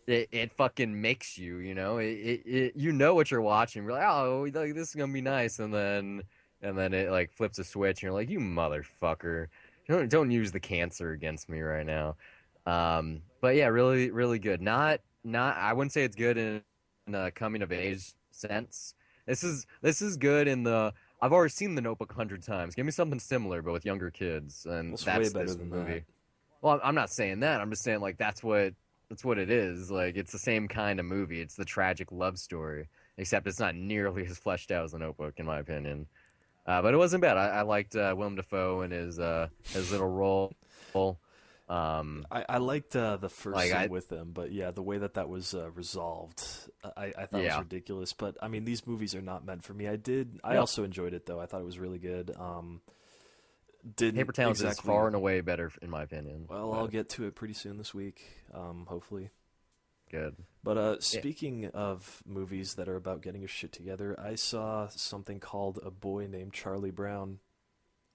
it fucking makes you, you know what you're watching. You're like, oh, like, this is gonna be nice, and then it like flips a switch, and you're like, you motherfucker, don't use the cancer against me right now. But yeah, really, really good. Not I wouldn't say it's good in a coming of age sense. This is good in the I've already seen The Notebook 100 times. Give me something similar, but with younger kids, Well, and it's way that's better this than that. movie. Well, I'm not saying that. I'm just saying like that's what it is. Like it's the same kind of movie. It's the tragic love story, except it's not nearly as fleshed out as The Notebook, in my opinion. But it wasn't bad. I liked Willem Dafoe and his little role. Um, I liked the first like scene I with them, but yeah, the way that was resolved, I thought was yeah. ridiculous. But I mean, these movies are not meant for me. I No, also enjoyed it though. I thought it was really good. Didn't Paper Towns is far exactly. and away better, in my opinion. Well, I'll But get to it pretty soon this week, hopefully. good. But Yeah. speaking of movies that are about getting your shit together, I saw something called A Boy Named Charlie Brown,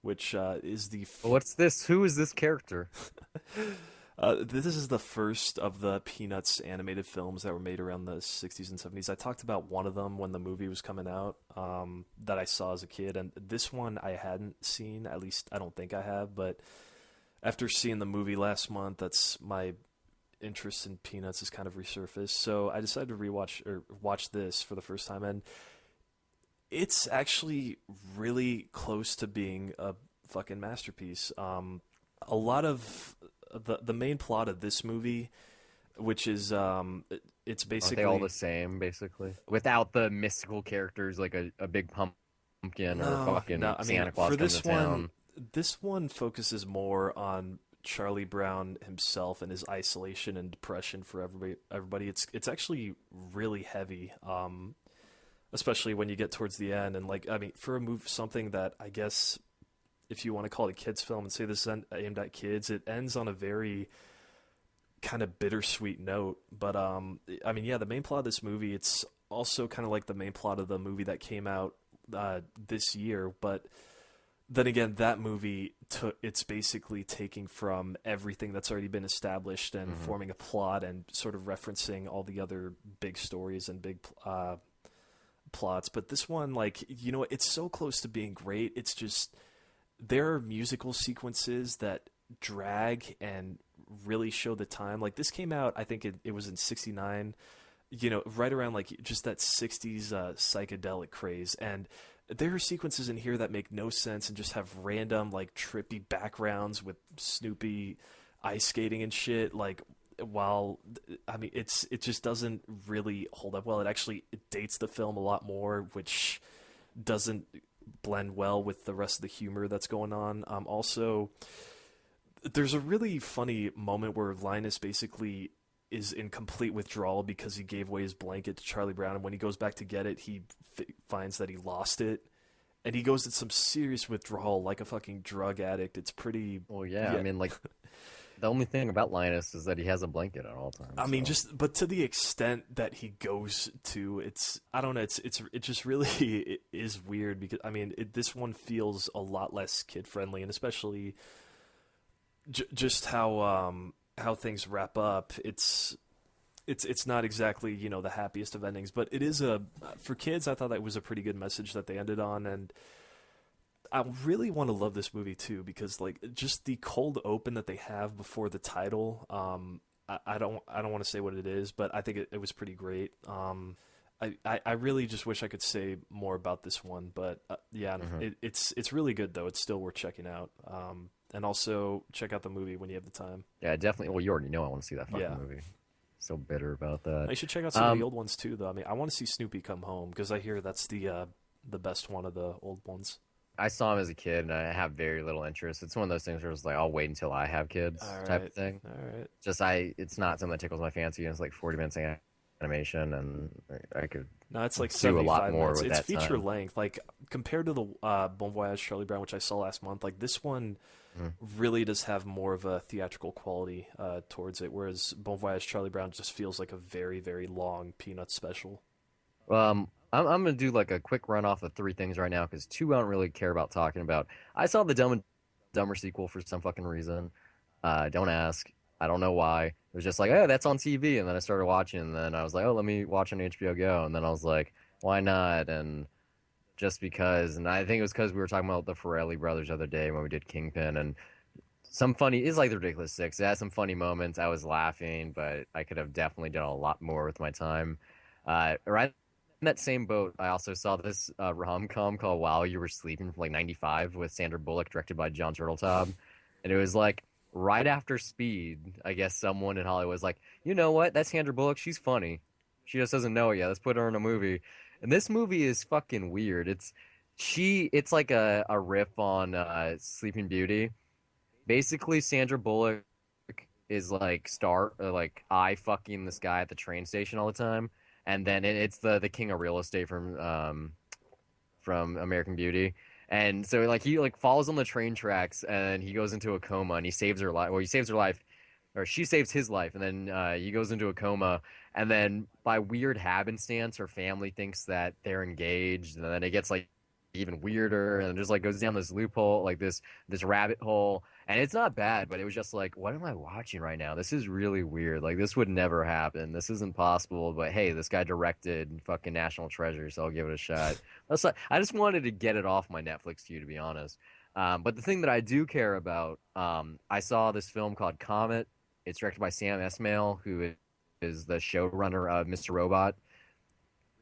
which is the What's this? Who is this character? this is the first of the Peanuts animated films that were made around the 60s and 70s. I talked about one of them when the movie was coming out, that I saw as a kid, and this one I hadn't seen. At least I don't think I have. But after seeing the movie last month, that's my interest in Peanuts has kind of resurfaced. So I decided to rewatch or watch this for the first time, and it's actually really close to being a fucking masterpiece. A lot of the main plot of this movie, which is it's Aren't they all the basically same, basically? Without the mystical characters like a big pumpkin or no. fucking I mean, Santa Claus for coming to town. this one focuses more on Charlie Brown himself and his isolation and depression for everybody. Everybody, it's actually really heavy. Especially when you get towards the end, and like I mean, for a move something that I guess if you want to call it a kids film and say this is aimed at kids, it ends on a very kind of bittersweet note. But I mean, yeah, the main plot of this movie, it's also kind of like the main plot of the movie that came out this year. But then again, that movie took it's basically taking from everything that's already been established and Hmm. forming a plot and sort of referencing all the other big stories and big plots. But this one, like, you know, it's so close to being great. It's just there are musical sequences that drag and really show the time. Like this came out, I think it was in '69. You know, right around like just that '60s psychedelic craze, and there are sequences in here that make no sense and just have random like trippy backgrounds with Snoopy ice skating and shit. Like while I mean it just doesn't really hold up well. It dates the film a lot more, which doesn't blend well with the rest of the humor that's going on. Also, there's a really funny moment where Linus basically is in complete withdrawal because he gave away his blanket to Charlie Brown, and when he goes back to get it, he finds that he lost it, and he goes into some serious withdrawal like a fucking drug addict. It's pretty, Well, yeah, I yeah. mean, like the only thing about Linus is that he has a blanket at all I times. mean, So just but to the extent that he goes to, it's I don't know, it just really it is weird because I mean, this one feels a lot less kid friendly, and especially just how things wrap up. It's not exactly the happiest of endings, but it is a for kids. I thought that was a pretty good message that they ended on, and I really want to love this movie too because like just the cold open that they have before the title. I don't want to say what it is, but I think it was pretty great. I really just wish I could say more about this one, but yeah, hmm it's really good though. It's still worth checking out. And also check out the movie when you have the time. yeah, definitely. Well, you already know I want to see that fucking Yeah, movie. So bitter about that. you should check out some of the Um, old ones too, though. I mean, I want to see Snoopy Come Home because I hear that's the best one of the old ones. I saw him as a kid, and I have very little interest. It's one of those things where it's like I'll wait until I have kids, All type right, of thing. all right. It's not something that tickles my fancy. And it's like 40 minutes animation, and I could No, it's like do a lot 75 more minutes. with It's that feature time. length. Like compared to the Bon Voyage Charlie Brown, which I saw last month, like this one Mhm. really does have more of a theatrical quality towards it, whereas Bon Voyage Charlie Brown just feels like a very, very long Peanuts special. I'm gonna do like a quick run off of three things right now because two I don't really care about talking about. I saw the Dumb and Dumber sequel for some fucking reason. Don't ask. I don't know why. It was just like, oh, that's on TV, and then I started watching, and then I was like, oh, let me watch on HBO Go, and then I was like, why not? And just because, and I think it was because we were talking about the Farrelly brothers the other day when we did Kingpin, and some funny it's like the Ridiculous Six. It had some funny moments. I was laughing, but I could have definitely done a lot more with my time. Right in that same boat, I also saw this rom com called While You Were Sleeping from like '95 with Sandra Bullock, directed by John Turteltaub, and it was like right after Speed. I guess someone in Hollywood was like, you know what? That's Sandra Bullock. She's funny. She just doesn't know it yet. Let's put her in a movie. And this movie is fucking weird. It's like a riff on Sleeping Beauty. Basically, Sandra Bullock is like like eye fucking this guy at the train station all the time, and then it's the king of real estate from American Beauty. And so like he like falls on the train tracks and he goes into a coma and he saves her life. Well, he saves her life, or she saves his life, and then he goes into a coma. And then by weird happenstance, her family thinks that they're engaged, and then it gets like even weirder, and it just like goes down this loophole, like this rabbit hole. And it's not bad, but it was just like, what am I watching right now? This is really weird. Like this would never happen. This isn't possible. But hey, this guy directed fucking National Treasure, so I'll give it a shot. That's like, I just wanted to get it off my Netflix queue, to be honest. But the thing that I do care about, I saw this film called Comet. It's directed by Sam Esmail, who is the showrunner of Mr. Robot.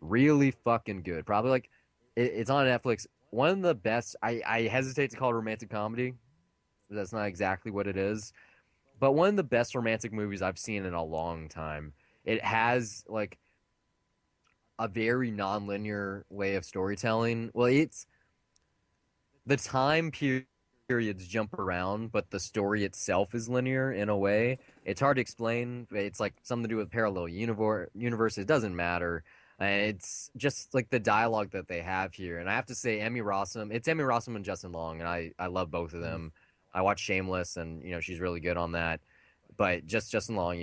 Really fucking good. Probably like it's on Netflix. One of the best. I hesitate to call it romantic comedy. That's not exactly what it is. But one of the best romantic movies I've seen in a long time. It has like a very non-linear way of storytelling. Well, it's the time periods jump around, but the story itself is linear in a way. It's hard to explain. It's like something to do with parallel universe. It doesn't matter. It's just like the dialogue that they have here. And I have to say, Emmy Rossum, it's Emmy Rossum and Justin Long, and I love both of Mhm. them. I watch Shameless, and she's really good on that. But just Justin Long,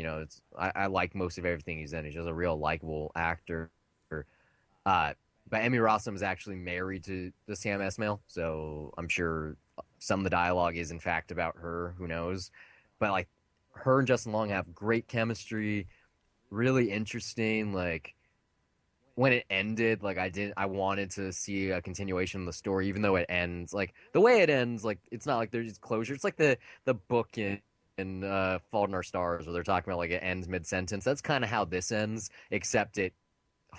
I like most of everything he's in. He's just a real likable actor. Uh, but Emmy Rossum is actually married to Sam Esmail, so I'm sure some of the dialogue is in fact about her. Who knows? But like her and Justin Long have great chemistry, really interesting. Like when it ended, like I wanted to see a continuation of the story, even though it ends like the way it ends. Like it's not like there's closure. It's like the book in Fault in Our Stars, where they're talking about like it ends mid sentence. That's kind of how this ends, except it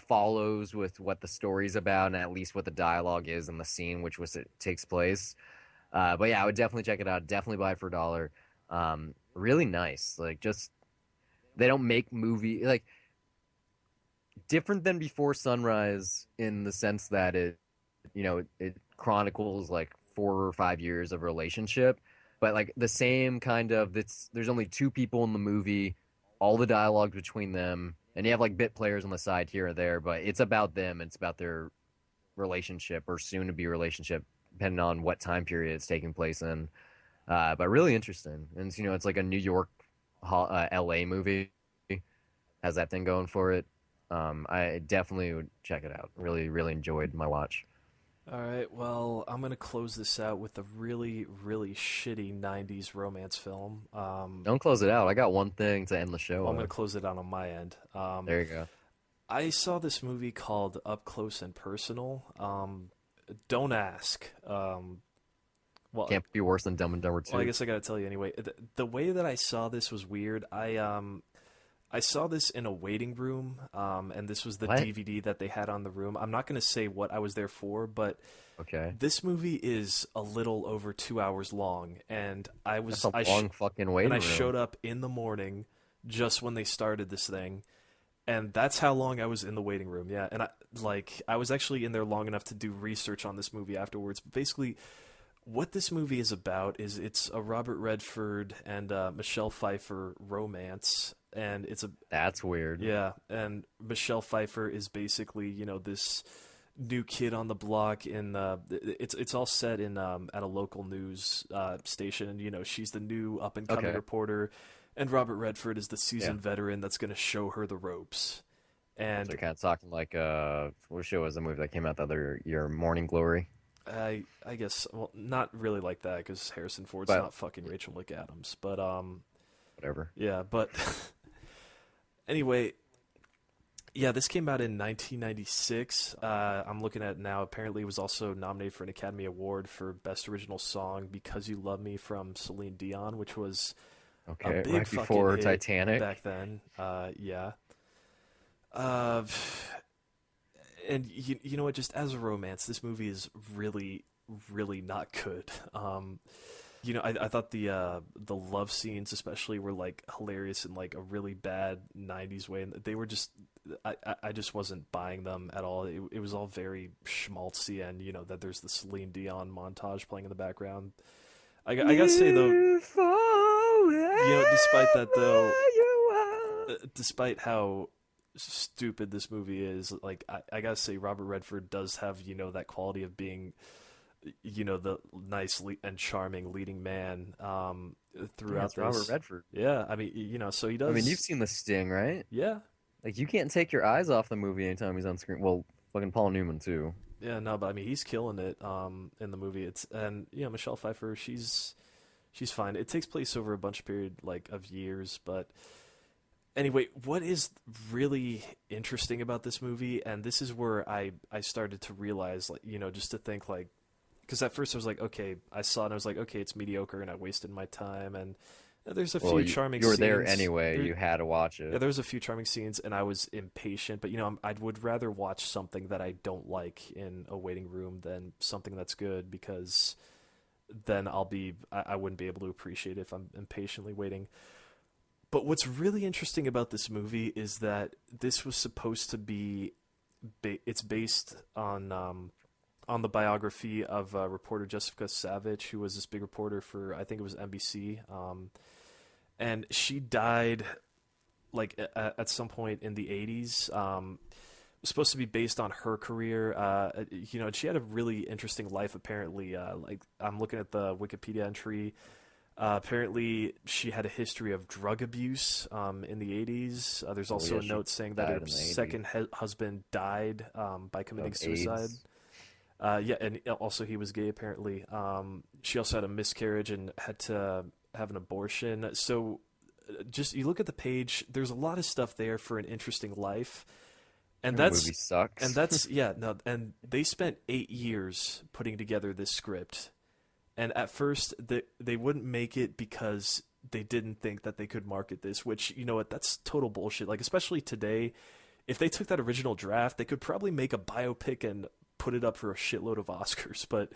follows with what the story's about and at least what the dialogue is in the scene which was it takes place. But yeah, I would definitely check it out. Definitely buy it for a dollar. Really nice. Like just they don't make movie like different than Before Sunrise in the sense that it chronicles like 4 or 5 years of relationship, but like the same kind of there's only two people in the movie, all the dialogue between them, and you have like bit players on the side here or there, but it's about them. It's about their relationship or soon to be relationship, depending on what time period it's taking place in. But really interesting, and it's like a New York, L.A. movie has that thing going for it. I definitely would check it out. Really, really enjoyed my watch. All right, well, I'm gonna close this out with a really, really shitty '90s romance film. Don't close it out. I got one thing to end the show Well, I'm gonna with. close it out on my end. There you go. I saw this movie called Up Close and Personal. Don't ask. Well, Can't be worse than Dumb and Dumber well, I 2. guess I gotta tell you anyway. The way that I saw this was weird. I saw this in a waiting room, and this was the What? DVD that they had on the room. I'm not gonna say what I was there for, but Okay. this movie is a little over 2 hours long, and That's a long fucking waiting I room. showed up in the morning just when they started this thing, and that's how long I was in the waiting room. Yeah, and I was actually in there long enough to do research on this movie afterwards. But basically, what this movie is about is it's a Robert Redford and Michelle Pfeiffer romance, and it's a That's weird. yeah, and Michelle Pfeiffer is basically this new kid on the block in it's all set in at a local news station, and she's the new up and coming Okay. reporter, and Robert Redford is the Yeah. seasoned veteran that's going to show her the ropes. So And you're kind of talking like what show was the movie that came out the other year? Morning Glory. I guess, well, not really like that because Harrison Ford's But not fucking Rachel McAdams, but whatever. yeah, but anyway, yeah, this came out in 1996. I'm looking at it now. Apparently, it was also nominated for an Academy Award for Best Original Song "Because You Love Me" from Celine Dion, which was a Okay. big Right fucking before hit Titanic. back then. Yeah. Uh, and you know what? Just as a romance, this movie is really, really not good. I thought the love scenes especially were like hilarious in like a really bad '90s way, and they were just I just wasn't buying them at all. It was all very schmaltzy, and that there's the Celine Dion montage playing in the background. I gotta say though, Live despite that forever though, you are. despite how stupid this movie is, like I gotta say Robert Redford does have that quality of being the nice and charming leading man Yeah, throughout it's Robert this. Redford. Yeah, I mean, so he I mean, you've does. seen The Sting, right? Yeah, Like you can't take your eyes off the movie anytime he's on screen. Well, fucking Paul Newman too. Yeah, no, but I mean he's killing it in the movie. It's and yeah, Michelle Pfeiffer, she's fine. It takes place over a bunch of period like of years, but anyway, what is really interesting about this movie, and this is where I started to realize, like, just to think, like, because at first I was like, okay, I saw it and I was like, okay, it's mediocre and I wasted my time, and there's a Well, few charming you were scenes. there anyway. You had to watch Yeah, it. there's a few charming scenes, and I was impatient, but I would rather watch something that I don't like in a waiting room than something that's good, because then I wouldn't be able to appreciate it if I'm impatiently waiting. But what's really interesting about this movie is that this was supposed to be, it's based on the biography of reporter Jessica Savage, who was this big reporter for, I think it was NBC, and she died like some point in the 80s. It was supposed to be based on her career, and she had a really interesting life apparently. Like I'm looking at the Wikipedia entry. Apparently, she had a history of drug abuse in the 80s. There's Oh also yeah, a she note saying that died her in the '80s second husband died by committing of suicide. AIDS. Yeah, and also he was gay apparently. She also had a miscarriage and had to have an abortion. So, just you look at the page. There's a lot of stuff there for an interesting life, and The movie sucks. that's yeah no. And they spent 8 years putting together this script. And at first, they wouldn't make it because they didn't think that they could market this, which, you know what, that's total bullshit. Like, especially today, if they took that original draft, they could probably make a biopic and put it up for a shitload of Oscars. But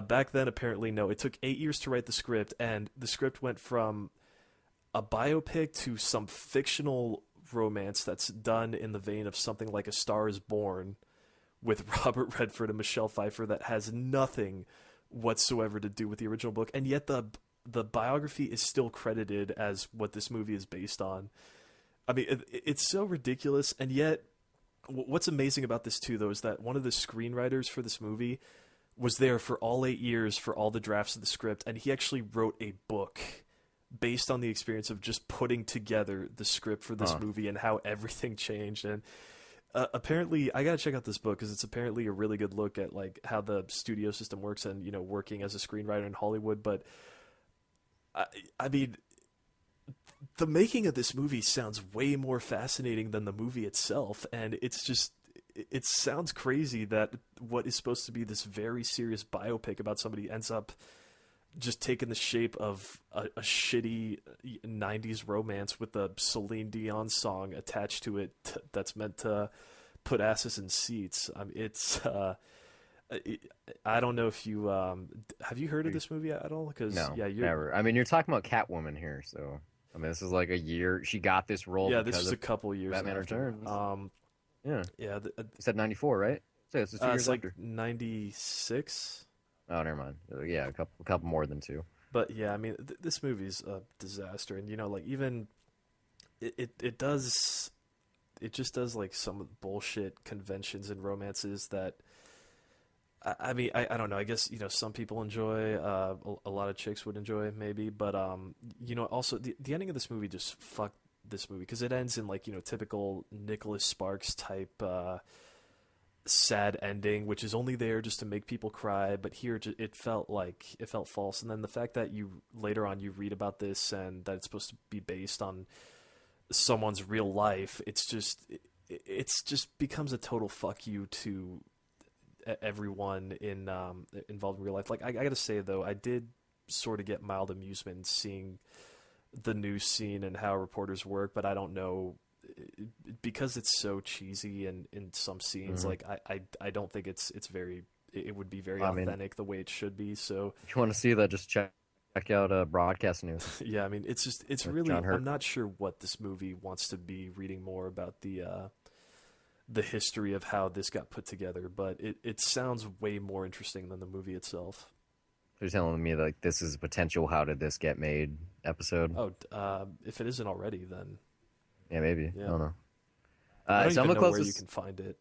back then, apparently, no. It took 8 years to write the script, and the script went from a biopic to some fictional romance that's done in the vein of something like A Star is Born with Robert Redford and Michelle Pfeiffer that has nothing whatsoever to do with the original book, and yet the biography is still credited as what this movie is based on. I mean, it's so ridiculous, and yet what's amazing about this too, though, is that one of the screenwriters for this movie was there for all 8 years for all the drafts of the script, and he actually wrote a book based on the experience of just putting together the script for this movie and how everything changed. And apparently, I gotta check out this book because it's apparently a really good look at like how the studio system works and working as a screenwriter in Hollywood. But I mean, the making of this movie sounds way more fascinating than the movie itself, and it's just it sounds crazy that what is supposed to be this very serious biopic about somebody ends up just taking the shape of a shitty 90s romance with a Celine Dion song attached to it that's meant to put asses in seats. It's I don't know if you have you heard of this movie at all? Because No, yeah, you're never. I mean, you're talking about Catwoman here, so I mean, this is like a year. She got this role yeah, this because is a of couple years Batman after. Returns. Yeah, Yeah, you said '94, right? So this is 2 years it's like after. 96. Oh, never mind. Yeah, a couple more than two. But yeah, I mean, this movie's a disaster, and like even it does it just does like some bullshit conventions and romances that I mean I don't know. I guess some people enjoy. A lot of chicks would enjoy maybe, but also the ending of this movie just fucked this movie because it ends in like typical Nicholas Sparks type. Sad ending, which is only there just to make people cry, but here it felt false. And then the fact that you later on you read about this and that it's supposed to be based on someone's real life, it's just becomes a total fuck you to everyone involved in real life. Like I gotta say though, I did sort of get mild amusement seeing the news scene and how reporters work, but I don't know, because it's so cheesy and in some scenes, like I don't think it would be very I mean, authentic the way it should be. So if you want to see that, just check out broadcast news. yeah, I mean it's With really John Hurt. I'm not sure what this movie wants to be, reading more about the history of how this got put together, but it sounds way more interesting than the movie itself. They're telling me like this is a potential "How did this get made" episode. Oh, if it isn't already, then Yeah, maybe. I yeah. don't know. I don't So I'm even the know where you closest. can find it.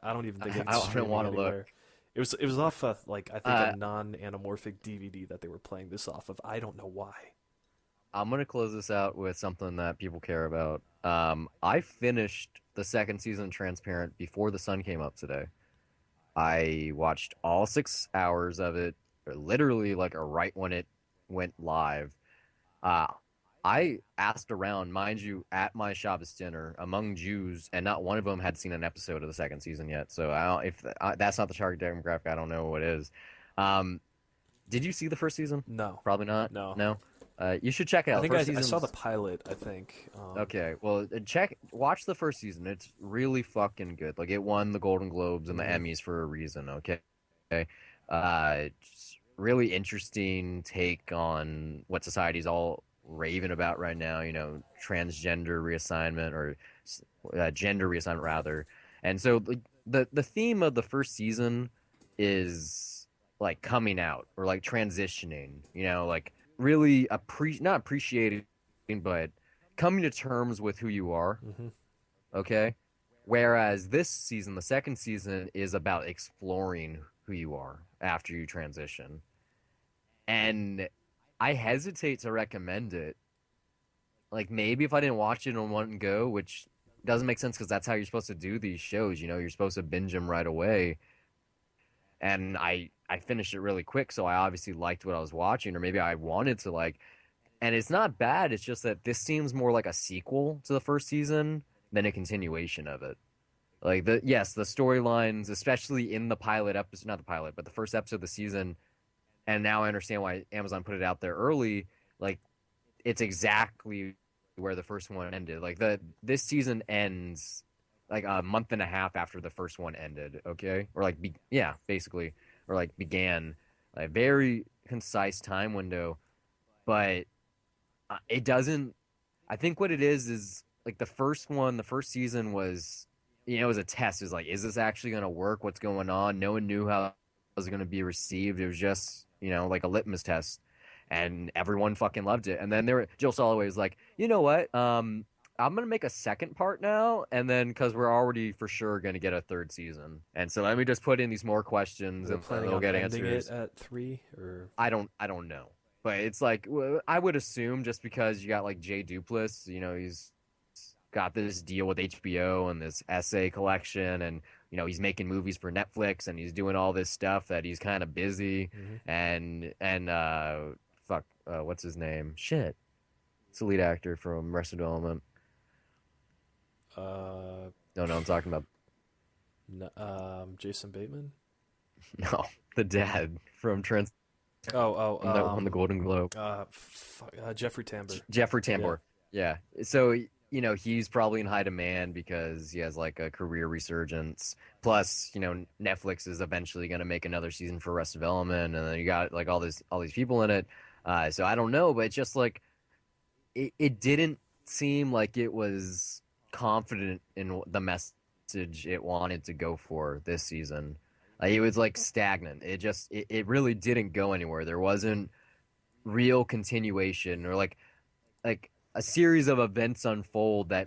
I don't even think I it's don't streaming want to look. anywhere. It was off of like I think Uh, a non-anamorphic DVD that they were playing this off of. I don't know why. I'm gonna close this out with something that people care about. I finished the second season of Transparent before the sun came up today. I watched all 6 hours of it, literally like right when it went live. Uh, I asked around, mind you, at my Shabbos dinner among Jews, and not one of them had seen an episode of the second season yet. So I don't, if that's not the target demographic, I don't know what is. Um, did you see the first season? No, Probably not. no. No. You should check it I out. think First I saw the season's pilot. I think. okay. Well, watch the first season. It's really fucking good. Like it won the Golden Globes and the Mhm. Emmys for a reason. Okay. Just really interesting take on what society's all raving about right now. Transgender reassignment or gender reassignment rather. And so the theme of the first season is like coming out or like transitioning. Like really not appreciating, but coming to terms with who you are. Mhm. Okay. Whereas this season, the second season, is about exploring who you are after you transition. And I hesitate to recommend it. Like maybe if I didn't watch it in one go, which doesn't make sense because that's how you're supposed to do these shows. You're supposed to binge them right away. And I finished it really quick, so I obviously liked what I was watching, or maybe I wanted to like. And it's not bad. It's just that this seems more like a sequel to the first season than a continuation of it. Like the storylines, especially in the pilot episode, not the pilot, but the first episode of the season, and now I understand why Amazon put it out there early. Like it's exactly where the first one ended. Like this season ends like a month and a half after the first one ended. Okay, or like yeah, basically, or like began a very concise time window, but it doesn't. I think what it is like the first season was, it was a test. It was like, is this actually going to work? What's going on? No one knew how it was going to be received. It was just, like a litmus test, and everyone fucking loved it. And then Jill Soloway was like, you know what? I'm gonna make a second part now, and then because we're already for sure gonna get a third season, and so let me just put in these more Are questions, they and planning they'll on get ending answers. it at 3 or? I don't know, but it's like I would assume just because you got like Jay Duplass, he's got this deal with HBO and this essay collection, and he's making movies for Netflix, and he's doing all this stuff that he's kind of busy, Mhm. and fuck, what's his name? Shit, it's the lead actor from Arrested Development. Uh, No, no, I'm talking about Jason Bateman. no, the dad from Trans Oh, that won the Golden Globe. Jeffrey Tambor. Jeffrey Yeah. Tambor. Yeah. So, he's probably in high demand because he has like a career resurgence. Plus, Netflix is eventually going to make another season for Arrested Development, and then you got like all these people in it. So I don't know, but it's just like it didn't seem like it was confident in the message it wanted to go for this season. It was like stagnant. It really didn't go anywhere. There wasn't real continuation or like a series of events unfold that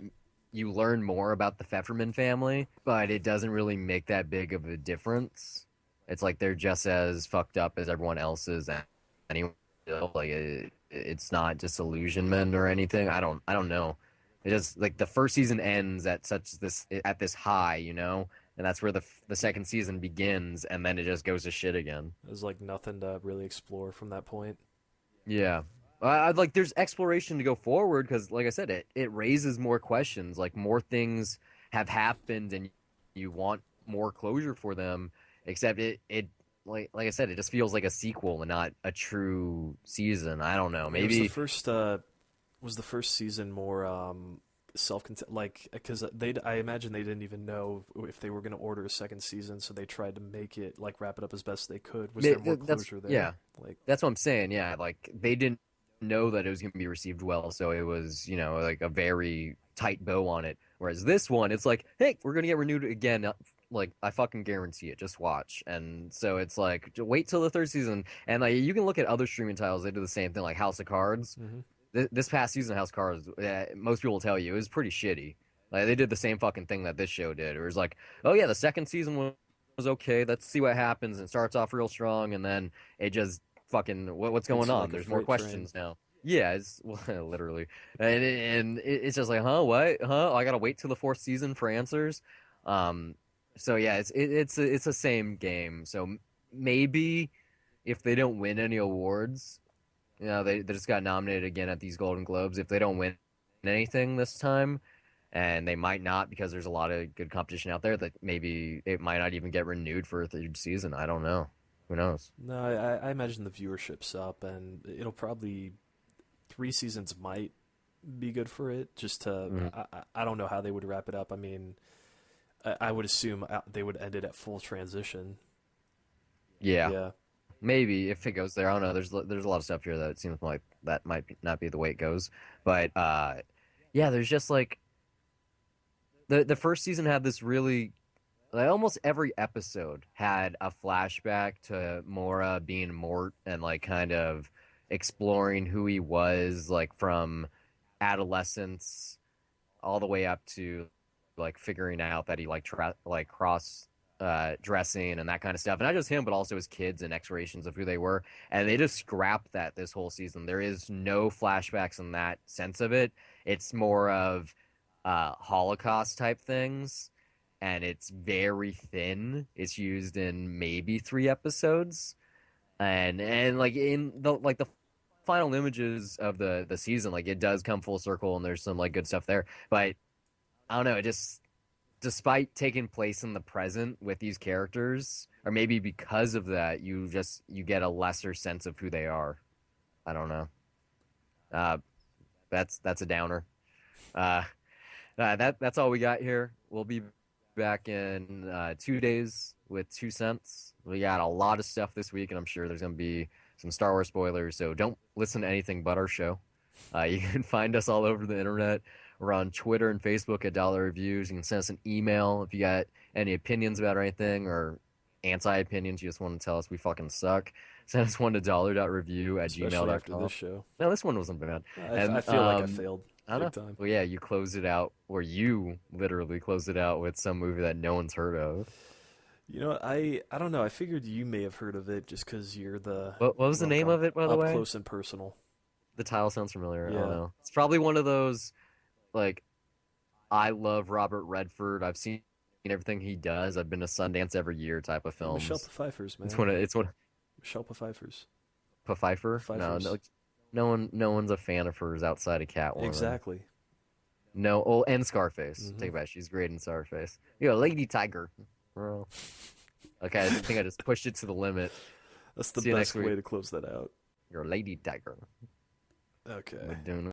you learn more about the Pfefferman family, but it doesn't really make that big of a difference. It's like they're just as fucked up as everyone else is anyway. Like it's not disillusionment or anything. I don't know. It just like the first season ends at this high, and that's where the second season begins, and then it just goes to shit again. There's like nothing to really explore from that point. Yeah. I'd like there's exploration to go forward because, like I said, it raises more questions. Like more things have happened, and you want more closure for them. Except it like I said, it just feels like a sequel and not a true season. I don't know. I mean, it was the Maybe first. Was the first season more self-content? Like, because I imagine they didn't even know if they were going to order a second season, so they tried to make it like wrap it up as best they could. Was there more that's closure yeah. there? Like, That's what I'm saying. Yeah, like they didn't know that it was going to be received well, so it was, like a very tight bow on it. Whereas this one, it's like, hey, we're going to get renewed again. Like I fucking guarantee it. Just watch. And so it's like, wait till the third season. And like you can look at other streaming titles; they do the same thing, like House of Cards. mhm. This past season of House of Cards, most people will tell you it was pretty shitty. Like they did the same fucking thing that this show did. It was like, oh yeah, the second season was okay. Let's see what happens. And it starts off real strong, and then it just fucking what's Hits going you on? like a There's more freight train. questions now. Yeah, it's well, literally, it's just like, huh, what, huh? I gotta wait till the fourth season for answers. Um, so yeah, it's the same game. So maybe if they don't win any awards, they just got nominated again at these Golden Globes. If they don't win anything this time, and they might not because there's a lot of good competition out there, that maybe it might not even get renewed for a third season. I don't know. Who knows? No, I imagine the viewership's up, and it'll probably 3 seasons might be good for it. Just to, Mhm. I don't know how they would wrap it up. I mean, I would assume they would end it at full transition. Yeah. Yeah. Maybe if it goes there, I don't know. There's a lot of stuff here that it seems like that not be the way it goes. But yeah, there's just like the first season had this really like almost every episode had a flashback to Mora being Mort and like kind of exploring who he was like from adolescence all the way up to like figuring out that he like cross dressing and that kind of stuff. And not just him, but also his kids and explorations of who they were. And they just scrapped that this whole season. There is no flashbacks in that sense of it. It's more of Holocaust type things. And it's very thin. It's used in maybe 3 episodes. And like in the final images of the season, like it does come full circle and there's some like good stuff there. But I don't know, it just despite taking place in the present with these characters, or maybe because of that, you get a lesser sense of who they are. I don't know. Uh, that's a downer. Uh, that's all we got here. We'll be back in 2 days with 2 cents. We got a lot of stuff this week, and I'm sure there's gonna be some Star Wars spoilers. So don't listen to anything but our show. You can find us all over the internet. We're on Twitter and Facebook at Dollar Reviews. You can send us an email if you got any opinions about anything or anti-opinions. You just want to tell us we fucking suck. Send us one to dollar.review at Especially after gmail.com. this show. No, this one wasn't bad. I And feel like I failed I don't big know. time. Well, yeah, you closed it out, or you literally closed it out with some movie that no one's heard of. You know, I don't know. I figured you may have heard of it just because you're the What was the well, name gone of it, by the up way? close and personal. The title sounds familiar. I don't Yeah, know. It's probably one of those like I love Robert Redford. I've seen everything he does. I've been to Sundance every year type of Michelle films. Pfeiffer's It's man. one Michelle Pfeiffer's. Pfeiffer. No, Pfeiffer's. no, no one's a fan of hers outside of Catwoman. Exactly. No, oh, and Scarface. Hmm. Take it back. She's great in Scarface. You know, Lady Tiger. Bro. Okay, I think I just pushed it to the limit. That's the See you best next week. way to close that out. You're a Lady Tiger. Okay. We're doing